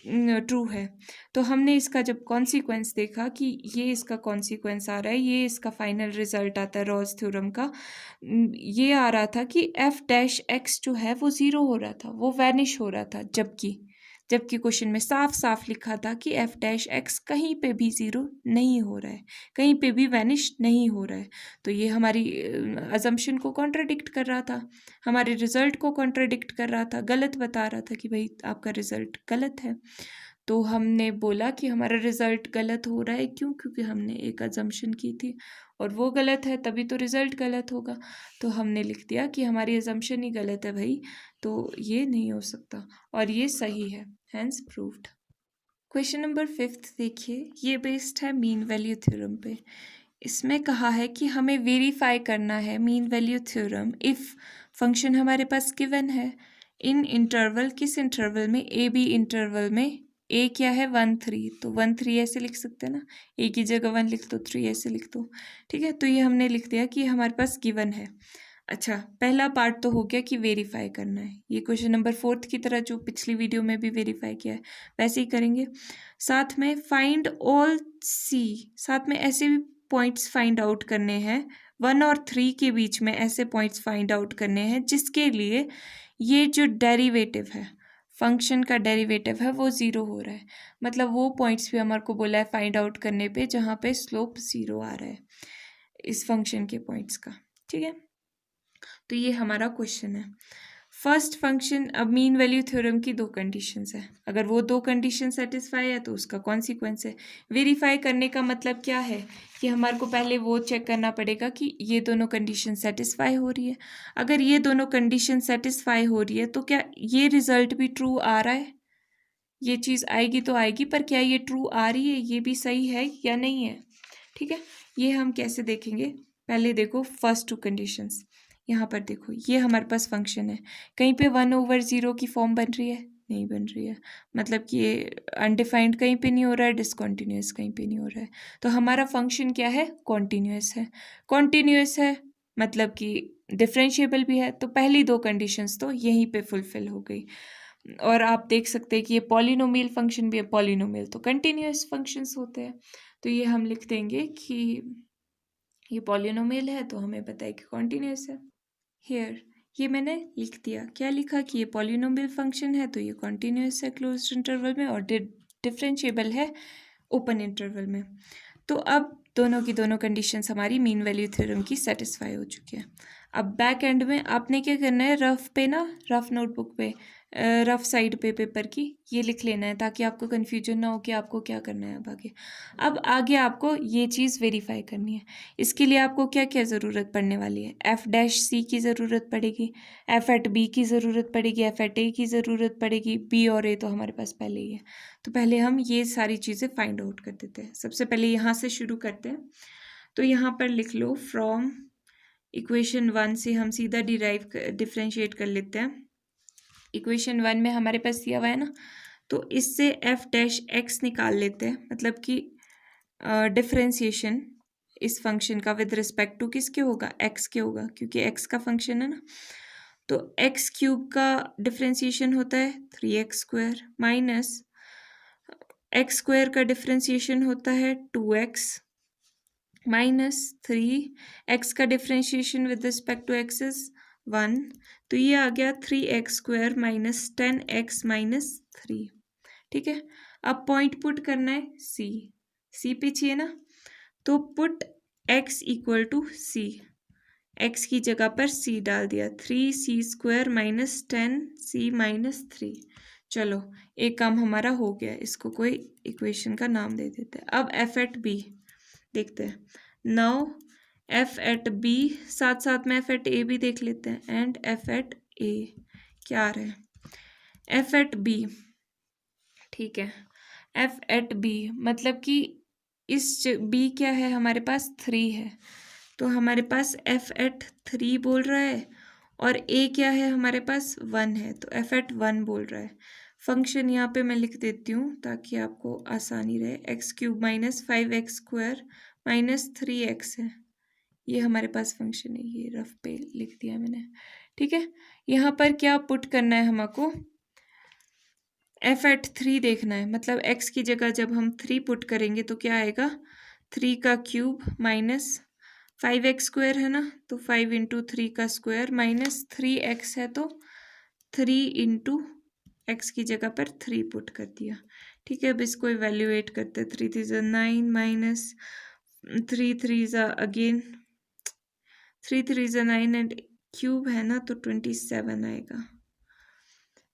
ट्रू है। तो हमने इसका जब कॉन्सिक्वेंस देखा कि ये इसका कॉन्सिक्वेंस आ रहा है, ये इसका फाइनल रिजल्ट आता है रॉल्स थ्योरम का, ये आ रहा था कि f' जो है वो ज़ीरो हो रहा था, वो वैनिश हो रहा था। जबकि क्वेश्चन में साफ साफ लिखा था कि f' कहीं पे भी ज़ीरो नहीं हो रहा है, कहीं पे भी वैनिश नहीं हो रहा है। तो ये हमारी अजम्पशन को कॉन्ट्राडिक्ट कर रहा था, हमारे रिजल्ट को कॉन्ट्राडिक्ट कर रहा था, गलत बता रहा था कि भाई आपका रिजल्ट गलत है। तो हमने बोला कि हमारा रिजल्ट गलत हो रहा है, क्यों? क्योंकि हमने एक अजम्पशन की थी और वो गलत है, तभी तो रिजल्ट गलत होगा। तो हमने लिख दिया कि हमारी अजम्पशन ही गलत है भाई, तो ये नहीं हो सकता और ये सही है, हैंस प्रूव्ड। क्वेश्चन नंबर 5 देखिए, ये बेस्ड है मीन वैल्यू थ्योरम पे। इसमें कहा है कि हमें वेरीफाई करना है mean value theorem if function हमारे पास गिवन है इन इंटरवल, किस इंटरवल में, ए बी इंटरवल में। ए क्या है 1 3, तो 1 3 ऐसे लिख सकते हैं ना, ए की जगह 1 लिख दो, 3 ऐसे लिख दो, ठीक है। तो ये हमने लिख दिया कि हमारे पास गिवन है। अच्छा, पहला पार्ट तो हो गया कि वेरीफाई करना है। ये क्वेश्चन नंबर 4 की तरह जो पिछली वीडियो में भी वेरीफाई किया है वैसे ही करेंगे। साथ में फाइंड ऑल सी, साथ में ऐसे भी पॉइंट्स फाइंड आउट करने हैं 1 और 3 के बीच में, ऐसे पॉइंट्स फाइंड आउट करने हैं जिसके लिए ये जो डेरिवेटिव है, फंक्शन का डेरिवेटिव है, वो ज़ीरो हो रहा है। मतलब वो पॉइंट्स भी हमारे को बोला है फाइंड आउट करने पे जहाँ पे स्लोप ज़ीरो आ रहा है इस फंक्शन के पॉइंट्स का, ठीक है। तो ये हमारा क्वेश्चन है। फर्स्ट फंक्शन, अब मीन वैल्यू थ्योरम की दो कंडीशंस है, अगर वो दो कंडीशन सेटिस्फाई है तो उसका कॉन्सिक्वेंस है। वेरीफाई करने का मतलब क्या है कि हमारे को पहले वो चेक करना पड़ेगा कि ये दोनों कंडीशन सेटिस्फाई हो रही है। अगर ये दोनों कंडीशन सेटिस्फाई हो रही है तो क्या ये रिजल्ट भी ट्रू आ रहा है, ये चीज़ आएगी तो आएगी, पर क्या ये ट्रू आ रही है, ये भी सही है या नहीं है, ठीक है। ये हम कैसे देखेंगे, पहले देखो फर्स्ट टू कंडीशंस। यहाँ पर देखो ये हमारे पास फंक्शन है, कहीं पे 1/0 की फॉर्म बन रही है, नहीं बन रही है, मतलब कि ये अनडिफाइंड कहीं पे नहीं हो रहा है, डिसकॉन्टीन्यूअस कहीं पे नहीं हो रहा है। तो हमारा फंक्शन क्या है, कॉन्टीन्यूअस है। कॉन्टीन्यूअस है मतलब कि डिफरेंशिएबल भी है, तो पहली दो कंडीशंस तो यहीं पे फुलफिल हो गई। और आप देख सकते हैं कि ये पॉलिनोमियल फंक्शन भी है, पॉलिनोमियल तो कंटिन्यूअस फंक्शंस होते हैं। तो ये हम लिख देंगे कि ये पॉलिनोमियल है तो हमें पता है कि कॉन्टिन्यूअस है। हियर ये मैंने लिख दिया, क्या लिखा कि ये पॉलिनोमियल फंक्शन है तो ये कॉन्टिन्यूअस है क्लोज्ड इंटरवल में, और डिफरेंशिएबल है ओपन इंटरवल में। तो अब दोनों की दोनों कंडीशंस हमारी मीन वैल्यू थ्योरम की सेटिस्फाई हो चुकी है। अब बैक एंड में आपने क्या करना है, रफ पे ना, रफ नोटबुक पे, रफ साइड पे पेपर की ये लिख लेना है, ताकि आपको कन्फ्यूजन ना हो कि आपको क्या करना है अब आगे। अब आगे आपको ये चीज़ वेरीफाई करनी है। इसके लिए आपको क्या क्या ज़रूरत पड़ने वाली है, F' की ज़रूरत पड़ेगी, F@B की ज़रूरत पड़ेगी, F@A की ज़रूरत पड़ेगी, B और A तो हमारे पास पहले ही है। तो पहले हम ये सारी चीज़ें फाइंड आउट कर देते हैं। सबसे पहले यहाँ से शुरू करते हैं। तो यहाँ पर लिख लो फ्रॉम इक्वेशन 1 से हम सीधा डिफरेंशिएट कर लेते हैं। इक्वेशन 1 में हमारे पास दिया हुआ है ना, तो इससे F' निकाल लेते हैं, मतलब कि डिफरेंशिएशन इस फंक्शन का विद रिस्पेक्ट टू किसके होगा, x के होगा, क्योंकि x का फंक्शन है ना। तो x³ का डिफरेंशिएशन होता है 3x² माइनस x² का डिफरेंशिएशन होता है 2x माइनस 3x का differentiation with respect to x is 1, तो ये आ गया 3x² माइनस 10x माइनस 3। ठीक है, अब पॉइंट पुट करना है सी पे चाहिए ना, तो put x equal to c, x की जगह पर c डाल दिया, 3c² माइनस 10c माइनस 3। चलो एक काम हमारा हो गया, इसको कोई इक्वेशन का नाम दे देते हैं। अब F@B देखते हैं। नाउ F@B साथ साथ में F@A भी देख लेते हैं, एंड F@A क्या आ रहा है, F@B ठीक है। F@B मतलब कि इस B क्या है हमारे पास 3 है, तो हमारे पास F@3 बोल रहा है, और A क्या है हमारे पास 1 है, तो F@1 बोल रहा है। फंक्शन यहाँ पे मैं लिख देती हूँ ताकि आपको आसानी रहे, x³ minus 5x² minus 3x है, ये हमारे पास फंक्शन है, ये रफ पे लिख दिया मैंने। ठीक है, यहाँ पर क्या पुट करना है हमको, F@3 देखना है, मतलब x की जगह जब हम 3 पुट करेंगे तो क्या आएगा, 3 का क्यूब माइनस 5x² है ना, तो 5 इंटू 3 का स्क्वायर माइनस 3x है, तो 3 इंटू एक्स की जगह पर 3 पुट कर दिया। ठीक है, अब इसको इवेल्युएट करते हैं, 3 3 9 माइनस 3 3 अगेन 3 3 9 एंड क्यूब है ना, तो 27 आएगा।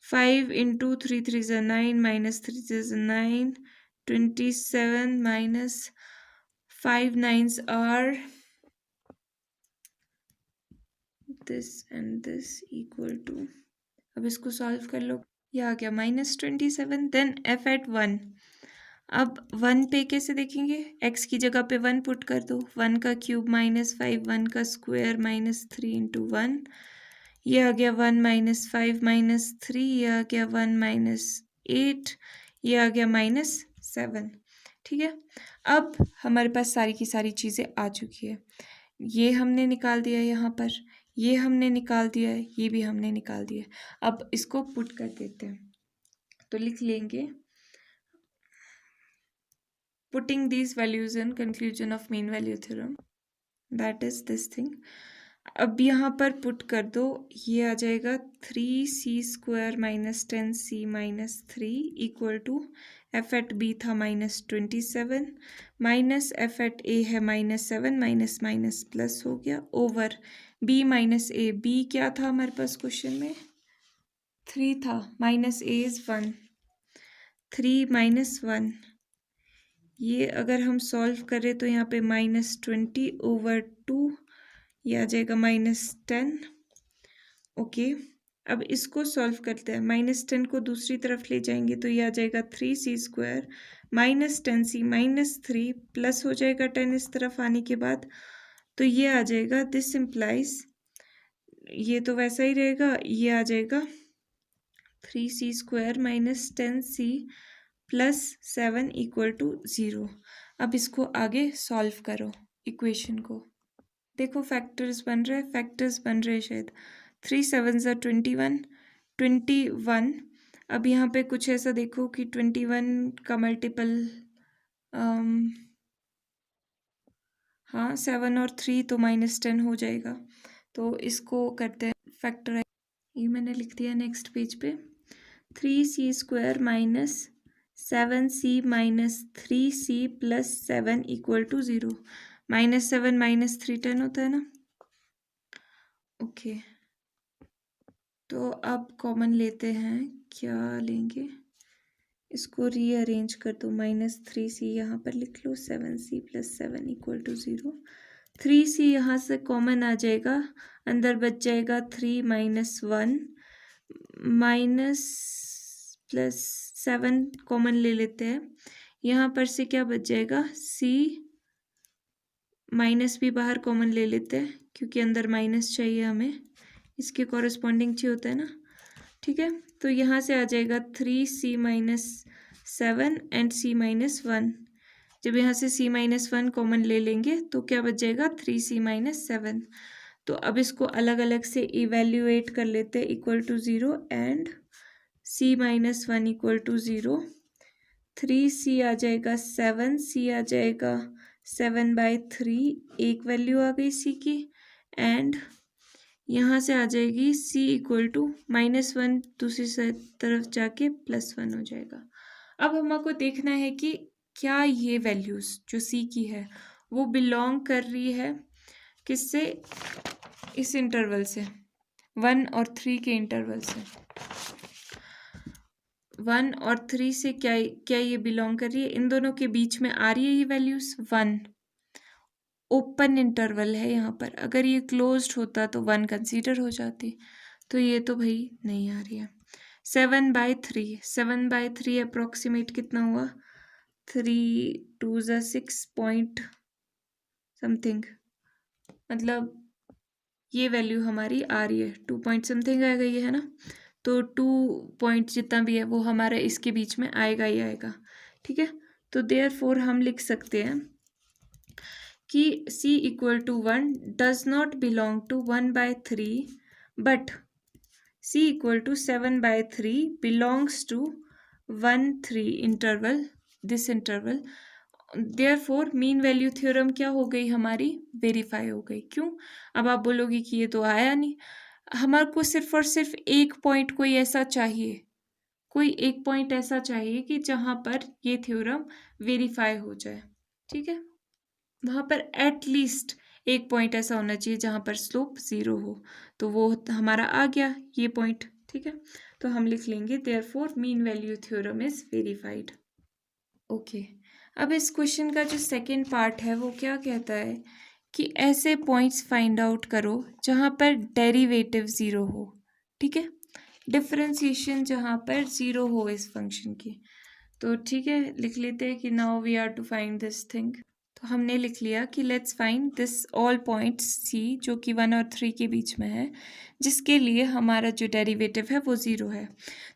5 into 3 3 9 minus 3 3 9, 27 minus 5 9s are this and this equal to, अब इसको सॉल्व कर लो, ये आ गया -27। देन F@1, अब 1 पे कैसे देखेंगे, x की जगह पे 1 पुट कर दो, 1 का क्यूब माइनस 5, 1 का स्क्वायर माइनस 3 इंटू 1, ये आ गया 1 माइनस 5 माइनस 3, ये आ गया 1 माइनस 8, ये आ गया -7। ठीक है, अब हमारे पास सारी की सारी चीज़ें आ चुकी है, ये हमने निकाल दिया यहाँ पर, ये हमने निकाल दिया है, ये भी हमने निकाल दिया है। अब इसको पुट कर देते हैं, तो लिख लेंगे putting these values in conclusion of mean value theorem, that is this thing. अब यहाँ पर पुट कर दो, ये आ जाएगा 3c² minus 10c minus 3 equal to F@B था -27 माइनस F@A है -7, माइनस माइनस प्लस हो गया, over B minus A, B क्या था हमारे पास क्वेश्चन में 3 था, माइनस A इज 1, 3 माइनस 1, ये अगर हम सॉल्व करें तो यहाँ पे -20 ओवर 2, ये आ जाएगा -10। ओके, अब इसको सॉल्व करते हैं, -10 को दूसरी तरफ ले जाएंगे तो ये आ जाएगा 3c² minus 10c minus 3 plus हो जाएगा 10 इस तरफ आने के बाद, तो ये आ जाएगा, दिस इम्प्लाइज, ये तो वैसा ही रहेगा, ये आ जाएगा 3c² minus 10c plus 7 equal to 0। अब इसको आगे सॉल्व करो इक्वेशन को, देखो फैक्टर्स बन रहे हैं शायद, 3 7 21, 21। अब यहाँ पे कुछ ऐसा देखो कि 21 का मल्टीपल, हाँ 7 और 3 तो -10 हो जाएगा, तो इसको करते हैं फैक्टर, ये मैंने लिख दिया नेक्स्ट पेज पे, 3c² minus 7c minus 3c plus 7 equal to 0, -7 minus 3 10 होता है ना, ओके, तो अब कॉमन लेते हैं, क्या लेंगे, इसको रीअरेंज कर दो, -3c यहाँ पर लिख लो, 7c + 7 = 0। 3c यहाँ से कॉमन आ जाएगा, अंदर बच जाएगा 3 - 1 माइनस प्लस 7 कॉमन ले लेते हैं, यहाँ पर से क्या बच जाएगा, c माइनस भी बाहर कॉमन ले लेते हैं क्योंकि अंदर माइनस चाहिए हमें, इसके कॉरस्पॉन्डिंग चाहिए होता है ना, ठीक है। तो यहाँ से आ जाएगा 3c - 7 एंड c - 1। जब यहाँ से c - 1 कॉमन ले लेंगे तो क्या बच जाएगा, 3c - 7। तो अब इसको अलग अलग से इवेल्युएट कर लेते हैं, =0 एंड c - 1 = 0। 3c आ जाएगा 7, c आ जाएगा 7/3, एक वैल्यू आ गई c की, एंड यहाँ से आ जाएगी c = -1, दूसरी तरफ जाके +1 हो जाएगा। अब हमको देखना है कि क्या ये वैल्यूज़ जो c की है वो बिलोंग कर रही है किससे, इस इंटरवल से, 1 और 3 के इंटरवल से। 1 और 3 से क्या ये बिलोंग कर रही है, इन दोनों के बीच में आ रही है ये वैल्यूज़। 1 ओपन इंटरवल है यहाँ पर, अगर ये क्लोज्ड होता तो 1 कंसीडर हो जाती, तो ये तो भाई नहीं आ रही है। 7/3, 7/3 अप्रोक्सीमेट कितना हुआ, 3 2 6 पॉइंट समथिंग, मतलब ये वैल्यू हमारी आ रही है 2 पॉइंट समथिंग आएगा ये, है ना। तो 2 पॉइंट जितना भी है वो हमारा इसके बीच में आएगा ही आएगा, ठीक है। तो देयरफॉर हम लिख सकते हैं कि c = 1 does not belong to 1/3 but c = 7/3 belongs to 1-3 interval, this interval. Therefore mean value theorem क्या हो गई हमारी, वेरीफाई हो गई। क्यों, अब आप बोलोगे कि ये तो आया नहीं, हमारे को सिर्फ और सिर्फ एक पॉइंट कोई ऐसा चाहिए, कोई एक पॉइंट ऐसा चाहिए कि जहाँ पर ये थ्योरम वेरीफाई हो जाए, ठीक है। वहाँ पर एटलीस्ट एक पॉइंट ऐसा होना चाहिए जहाँ पर स्लोप 0 हो, तो वो हमारा आ गया ये पॉइंट, ठीक है। तो हम लिख लेंगे therefore mean value theorem is verified. Okay, अब इस क्वेश्चन का जो सेकंड पार्ट है वो क्या कहता है कि ऐसे पॉइंट्स फाइंड आउट करो जहाँ पर डेरिवेटिव 0 हो, ठीक है, डिफरेंशिएशन जहाँ पर 0 हो इस फंक्शन की। तो ठीक है, लिख लेते हैं कि now we are to find this thing. तो हमने लिख लिया कि let's find this all points c जो कि 1 और 3 के बीच में है, जिसके लिए हमारा जो डेरिवेटिव है वो 0 है।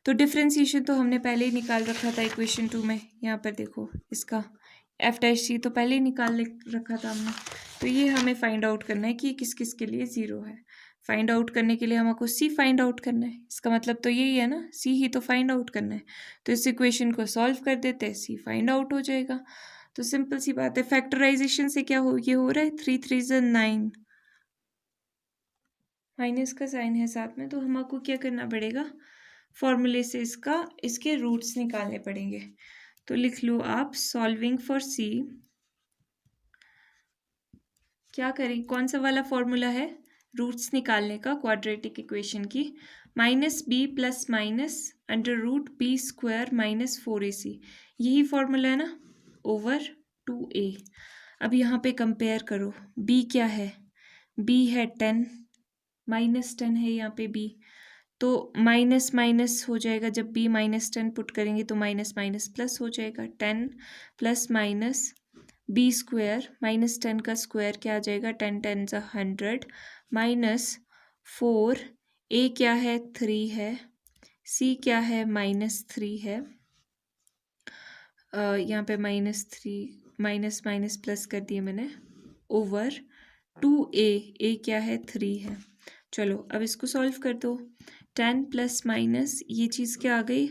तो डिफरेंशिएशन तो हमने पहले ही निकाल रखा था इक्वेशन 2 में, यहाँ पर देखो इसका f' तो पहले ही निकाल रखा था हमने। तो ये हमें फाइंड आउट करना है कि किस किस के लिए 0 है। फाइंड आउट करने के लिए हमको c फाइंड आउट करना है, इसका मतलब तो यही है ना, c ही तो फाइंड आउट करना है। तो इस इक्वेशन को सॉल्व कर देते हैं, c फाइंड आउट हो जाएगा। तो सिंपल सी बात है, फैक्टराइजेशन से क्या हो, ये हो रहा है 3 3 9, माइनस का साइन है साथ में, तो हमको क्या करना पड़ेगा, फॉर्मूले से इसके रूट्स निकालने पड़ेंगे। तो लिख लो आप, सॉल्विंग फॉर c, क्या करें, कौन सा वाला फॉर्मूला है रूट्स निकालने का क्वाड्रेटिक इक्वेशन की, -b + √b² - 4ac, यही फॉर्मूला है ना, ओवर 2a। अब यहाँ पे कंपेयर करो, b क्या है, b है 10, -10 है यहाँ पे b, तो माइनस माइनस हो जाएगा, जब b -10 पुट करेंगे तो माइनस माइनस प्लस हो जाएगा, 10 + b² -10 का स्क्वायर क्या आ जाएगा, 10 10 100 -4, a क्या है 3 है, c क्या है -3 है, यहाँ पे -3 माइनस माइनस प्लस कर दिए मैंने, ओवर 2a, a क्या है 3 है। चलो अब इसको सॉल्व कर दो, 10 प्लस माइनस ये चीज़ क्या आ गई,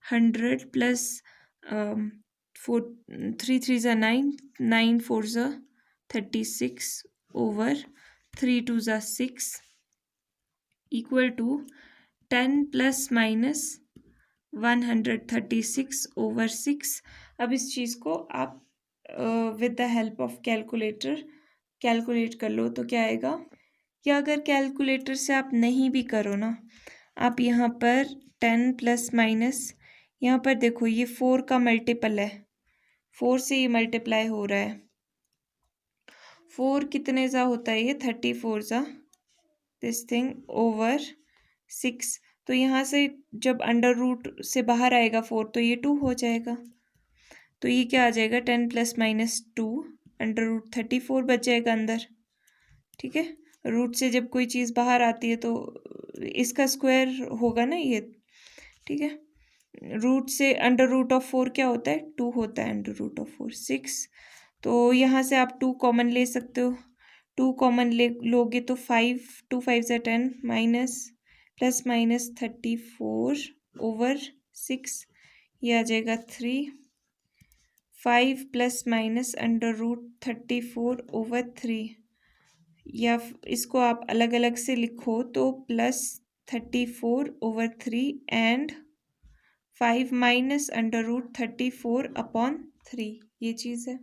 100 plus 4 3 3 9, 9 4 36 over 3 2 6 equal to 10 plus minus 136 over 6। अब इस चीज़ को आप with the help of calculator calculate कर लो, तो क्या आएगा, कि अगर कैलकुलेटर से आप नहीं भी करो ना, आप यहाँ पर 10 प्लस माइनस, यहाँ पर देखो ये 4 का मल्टीपल है, 4 से ये मल्टीप्लाई हो रहा है। 4 कितने ज़ा होता है, ये 34 ज़ा दिस थिंग ओवर 6। तो यहाँ से जब अंडर रूट से बाहर आएगा 4 तो ये 2 हो जाएगा। तो ये क्या आ जाएगा, 10 प्लस माइनस 2 अंडर रूट 34 बच जाएगा अंदर। ठीक है, रूट से जब कोई चीज़ बाहर आती है तो इसका स्क्वायर होगा ना ये। ठीक है, रूट से अंडर रूट ऑफ 4 क्या होता है, 2 होता है अंडर रूट ऑफ 4 6। तो यहाँ से आप 2 कॉमन ले सकते हो, 2 कॉमन लोगे तो 5, 2 5 ज़ा 10 माइनस प्लस माइनस 34 ओवर 6, ये आ जाएगा 3। 5 plus minus under root 34 over 3, या इसको आप अलग अलग से लिखो तो plus 34 over 3 and 5 minus under root 34 upon 3, ये चीज़ है।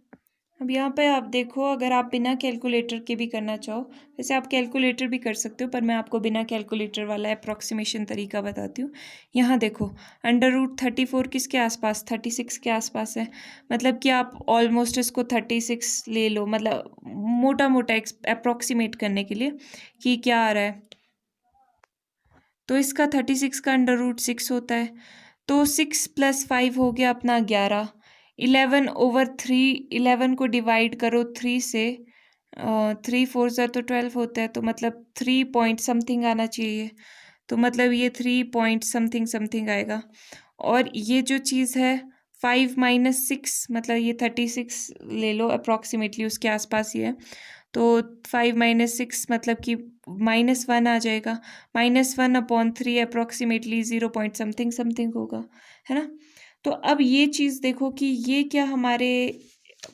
अब यहाँ पे आप देखो, अगर आप बिना कैलकुलेटर के भी करना चाहो, वैसे आप कैलकुलेटर भी कर सकते हो, पर मैं आपको बिना कैलकुलेटर वाला अप्रॉक्सीमेशन तरीका बताती हूँ। यहाँ देखो, अंडर रूट 34 किसके आसपास, 36 के आसपास है। मतलब कि आप ऑलमोस्ट इसको 36 ले लो, मतलब मोटा मोटा अप्रॉक्सीमेट करने के लिए कि क्या आ रहा है। तो इसका 36 का अंडर रूट 6 होता है, तो 6 प्लस 5 हो गया अपना 11। 11 ओवर 3, 11 को डिवाइड करो 3 से, 3 4 ज़ा तो 12 होता है, तो मतलब 3 पॉइंट समथिंग आना चाहिए। तो मतलब ये 3 पॉइंट समथिंग समथिंग आएगा। और ये जो चीज़ है 5 माइनस 6, मतलब ये 36 ले लो अप्रॉक्सीमेटली, उसके आसपास ही है। तो 5 माइनस 6 मतलब कि -1 आ जाएगा। -1 upon 3 approximately 0 point something something होगा, है ना। तो अब ये चीज़ देखो कि ये क्या हमारे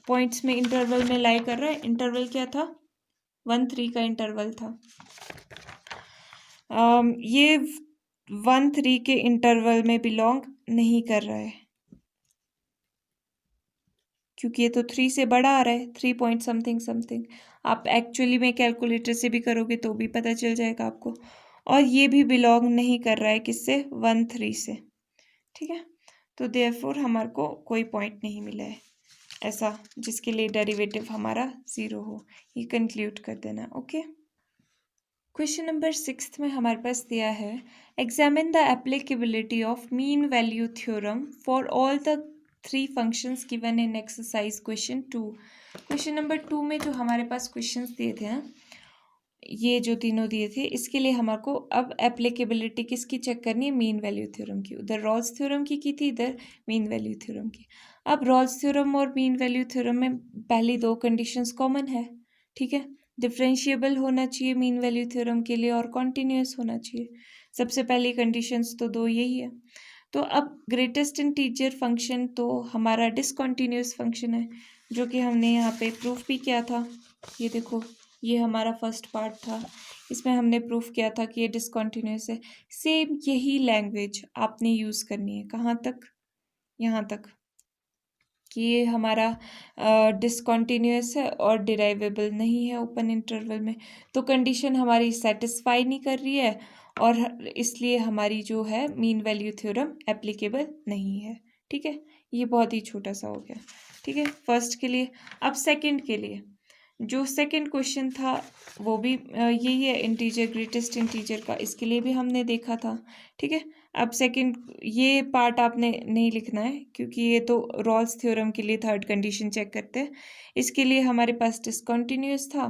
पॉइंट्स में इंटरवल में लाई कर रहा है। इंटरवल क्या था, 1 3 का इंटरवल था। ये 1 3 के इंटरवल में बिलोंग नहीं कर रहा है, क्योंकि ये तो 3 से बड़ा आ रहा है, 3 पॉइंट समथिंग समथिंग। आप एक्चुअली में कैलकुलेटर से भी करोगे तो भी पता चल जाएगा आपको। और ये भी बिलोंग नहीं कर रहा है किससे, 1 3 से। ठीक है, तो देयरफॉर हमारे को कोई पॉइंट नहीं मिला है ऐसा जिसके लिए डेरिवेटिव हमारा 0 हो। ये कंक्लूड कर देना। ओके, क्वेश्चन नंबर 6 में हमारे पास दिया है, examine the applicability of mean value theorem for all the 3 functions given in exercise question 2। Question number 2 में जो हमारे पास क्वेश्चंस दिए थे ना, ये जो तीनों दिए थे, इसके लिए हमारे को अब एप्लीकेबिलिटी किसकी चेक करनी है, मीन वैल्यू थ्योरम की। उधर रॉल्स थ्योरम की थी, इधर मीन वैल्यू थ्योरम की। अब रॉल्स थ्योरम और मीन वैल्यू थ्योरम में पहली 2 कंडीशंस कॉमन है। ठीक है, डिफरेंशिएबल होना चाहिए मीन वैल्यू थ्योरम के लिए और कॉन्टिन्यूस होना चाहिए। सबसे पहली कंडीशंस तो 2 यही है। तो अब ग्रेटेस्ट इंटीजर फंक्शन तो हमारा डिसकॉन्टिन्यूस फंक्शन है, जो कि हमने यहाँ पे प्रूफ भी किया था। ये देखो, ये हमारा फर्स्ट पार्ट था, इसमें हमने प्रूफ किया था कि ये डिसकॉन्टिन्यूस है। सेम यही लैंग्वेज आपने यूज़ करनी है, कहाँ तक, यहाँ तक, कि ये हमारा डिसकॉन्टिन्यूस है और डिराइवेबल नहीं है ओपन इंटरवल में। तो कंडीशन हमारी सेटिस्फाई नहीं कर रही है और इसलिए हमारी जो है मीन वैल्यू थ्योरम एप्लीकेबल नहीं है। ठीक है, ये बहुत ही छोटा सा हो गया। ठीक है, फर्स्ट के लिए। अब सेकंड के लिए, जो सेकंड क्वेश्चन था वो भी यही है, इंटीजर ग्रेटेस्ट इंटीजर का, इसके लिए भी हमने देखा था। ठीक है, अब सेकंड ये पार्ट आपने नहीं लिखना है, क्योंकि ये तो रॉल्स थ्योरम के लिए थर्ड कंडीशन चेक करते हैं। इसके लिए हमारे पास डिसकॉन्टिन्यूस था।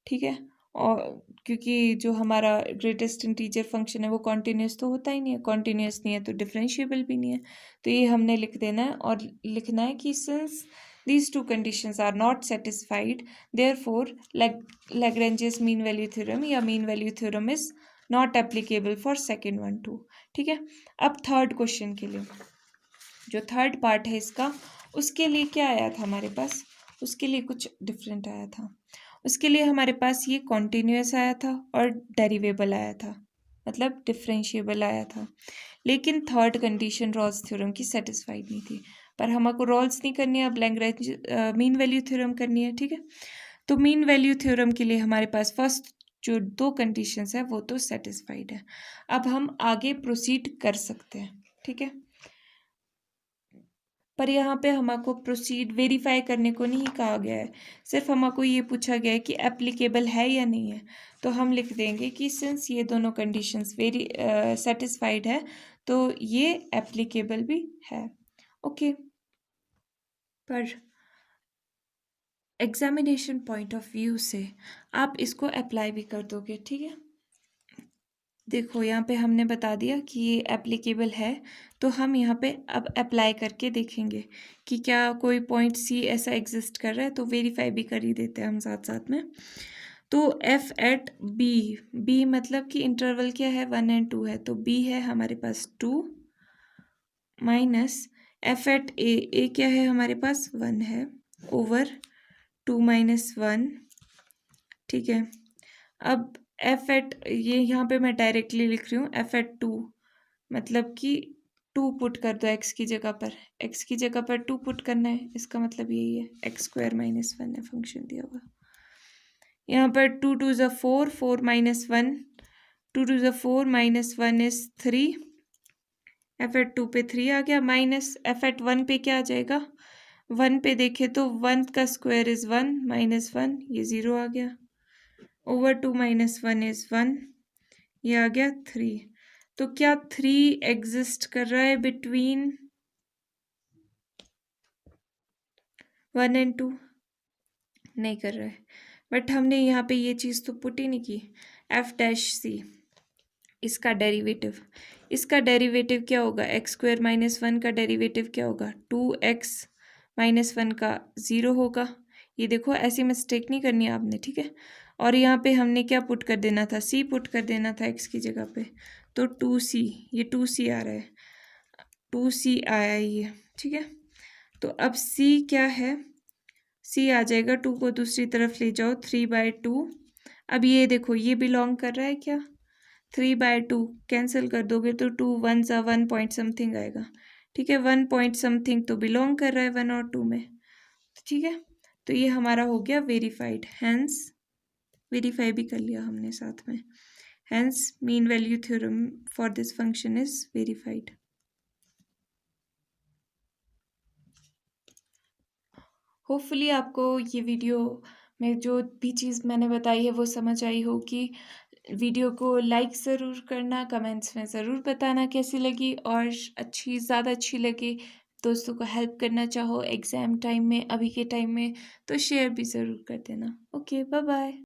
ठीक है, और क्योंकि जो हमारा ग्रेटेस्ट इंटीजर फंक्शन है वो कॉन्टिन्यूस तो होता ही नहीं है, कॉन्टिन्यूस नहीं है तो डिफरेंशिएबल भी नहीं है। तो ये हमने लिख देना है और लिखना है कि since these two conditions are not satisfied, therefore Lagrange's mean value theorem या mean value theorem is not applicable for second one too। ठीक है, अब थर्ड क्वेश्चन के लिए, जो थर्ड पार्ट है इसका, उसके लिए क्या आया था हमारे पास, उसके लिए कुछ डिफरेंट आया था। उसके लिए हमारे पास ये कॉन्टिन्यूस आया था और डेरिवेबल आया था, मतलब डिफरेंशिएबल आया था। लेकिन थर्ड कंडीशन रॉल्स थ्योरम की सेटिस्फाइड नहीं थी। पर हमको रॉल्स नहीं करनी है, अब लैग्रेंज मीन वैल्यू थ्योरम करनी है। ठीक है, तो मीन वैल्यू थ्योरम के लिए हमारे पास फर्स्ट जो 2 कंडीशंस है वो तो सेटिस्फाइड है। अब हम आगे प्रोसीड कर सकते हैं, ठीक है। पर यहाँ पे हमको प्रोसीड वेरीफाई करने को नहीं कहा गया है, सिर्फ हमको ये पूछा गया है कि एप्लीकेबल है या नहीं है। तो हम लिख देंगे कि सिंस ये दोनों कंडीशंस सेटिस्फाइड है तो ये एप्लीकेबल भी है। ओके, पर एग्जामिनेशन पॉइंट ऑफ व्यू से आप इसको अप्लाई भी कर दोगे, ठीक है। देखो यहाँ पे हमने बता दिया कि ये एप्लीकेबल है, तो हम यहाँ पे अब अप्लाई करके देखेंगे कि क्या कोई पॉइंट सी ऐसा एग्जिस्ट कर रहा है, तो वेरीफाई भी कर ही देते हैं हम साथ साथ में। तो एफ एट बी, बी मतलब कि इंटरवल क्या है, 1 और 2 है, तो बी है हमारे पास 2 माइनस एफ एट ए, ए क्या है हमारे पास 1 है, ओवर 2 माइनस 1, ठीक है। अब एफ एट, ये यहाँ पे मैं डायरेक्टली लिख रही हूँ, एफ एट 2 मतलब कि 2 पुट कर दो एक्स की जगह पर, एक्स की जगह पर 2 पुट करना है, इसका मतलब यही है, एक्स स्क्वायर माइनस 1 है फंक्शन दिया हुआ। यहाँ पर 2 2 ज़ा 4, 4 माइनस 1, 2 2 ज़ा 4 माइनस 1 इज 3, एफ एट 2 पे 3 आ गया, माइनस एफ एट 1 पे क्या आ जाएगा, 1 पे देखे तो 1 का स्क्वायर इज 1 माइनस 1, ये 0 आ गया, ओवर 2 माइनस 1 इज 1, ये आ गया 3। तो क्या 3 एग्जिस्ट कर रहा है बिटवीन 1 एंड 2? नहीं कर रहा है, बट हमने यहाँ पे ये चीज़ तो पुट ही नहीं की। एफ डैश सी, इसका डेरिवेटिव क्या होगा, एक्स स्क्वायर माइनस 1 का डेरिवेटिव क्या होगा, 2x माइनस 1 का 0 होगा। ये देखो ऐसी मिस्टेक नहीं करनी है आपने, ठीक है। और यहाँ पे हमने क्या पुट कर देना था, c पुट कर देना था x की जगह पे, तो 2c, ये 2c आ रहा है, 2c आया ये, ठीक है। तो अब c क्या है, c आ जाएगा, 2 को दूसरी तरफ ले जाओ, 3/2। अब ये देखो ये बिलोंग कर रहा है क्या, 3/2 कैंसिल कर दोगे तो 2 1 ज़ा 1 पॉइंट समथिंग आएगा, ठीक है। 1 पॉइंट समथिंग तो बिलोंग कर रहा है 1 और 2 में, ठीक है। तो ये हमारा हो गया वेरीफाइड, हैंस वेरीफाई भी कर लिया हमने साथ में, hence mean value theorem for this function is verified. Hopefully आपको ये वीडियो में जो भी चीज़ मैंने बताई है वो समझ आई हो कि वीडियो को लाइक ज़रूर करना, कमेंट्स में ज़रूर बताना कैसी लगी, और ज़्यादा अच्छी लगे, दोस्तों को हेल्प करना चाहो एग्ज़ाम टाइम में, अभी के टाइम में, तो शेयर भी ज़रूर कर देना। Okay, bye bye.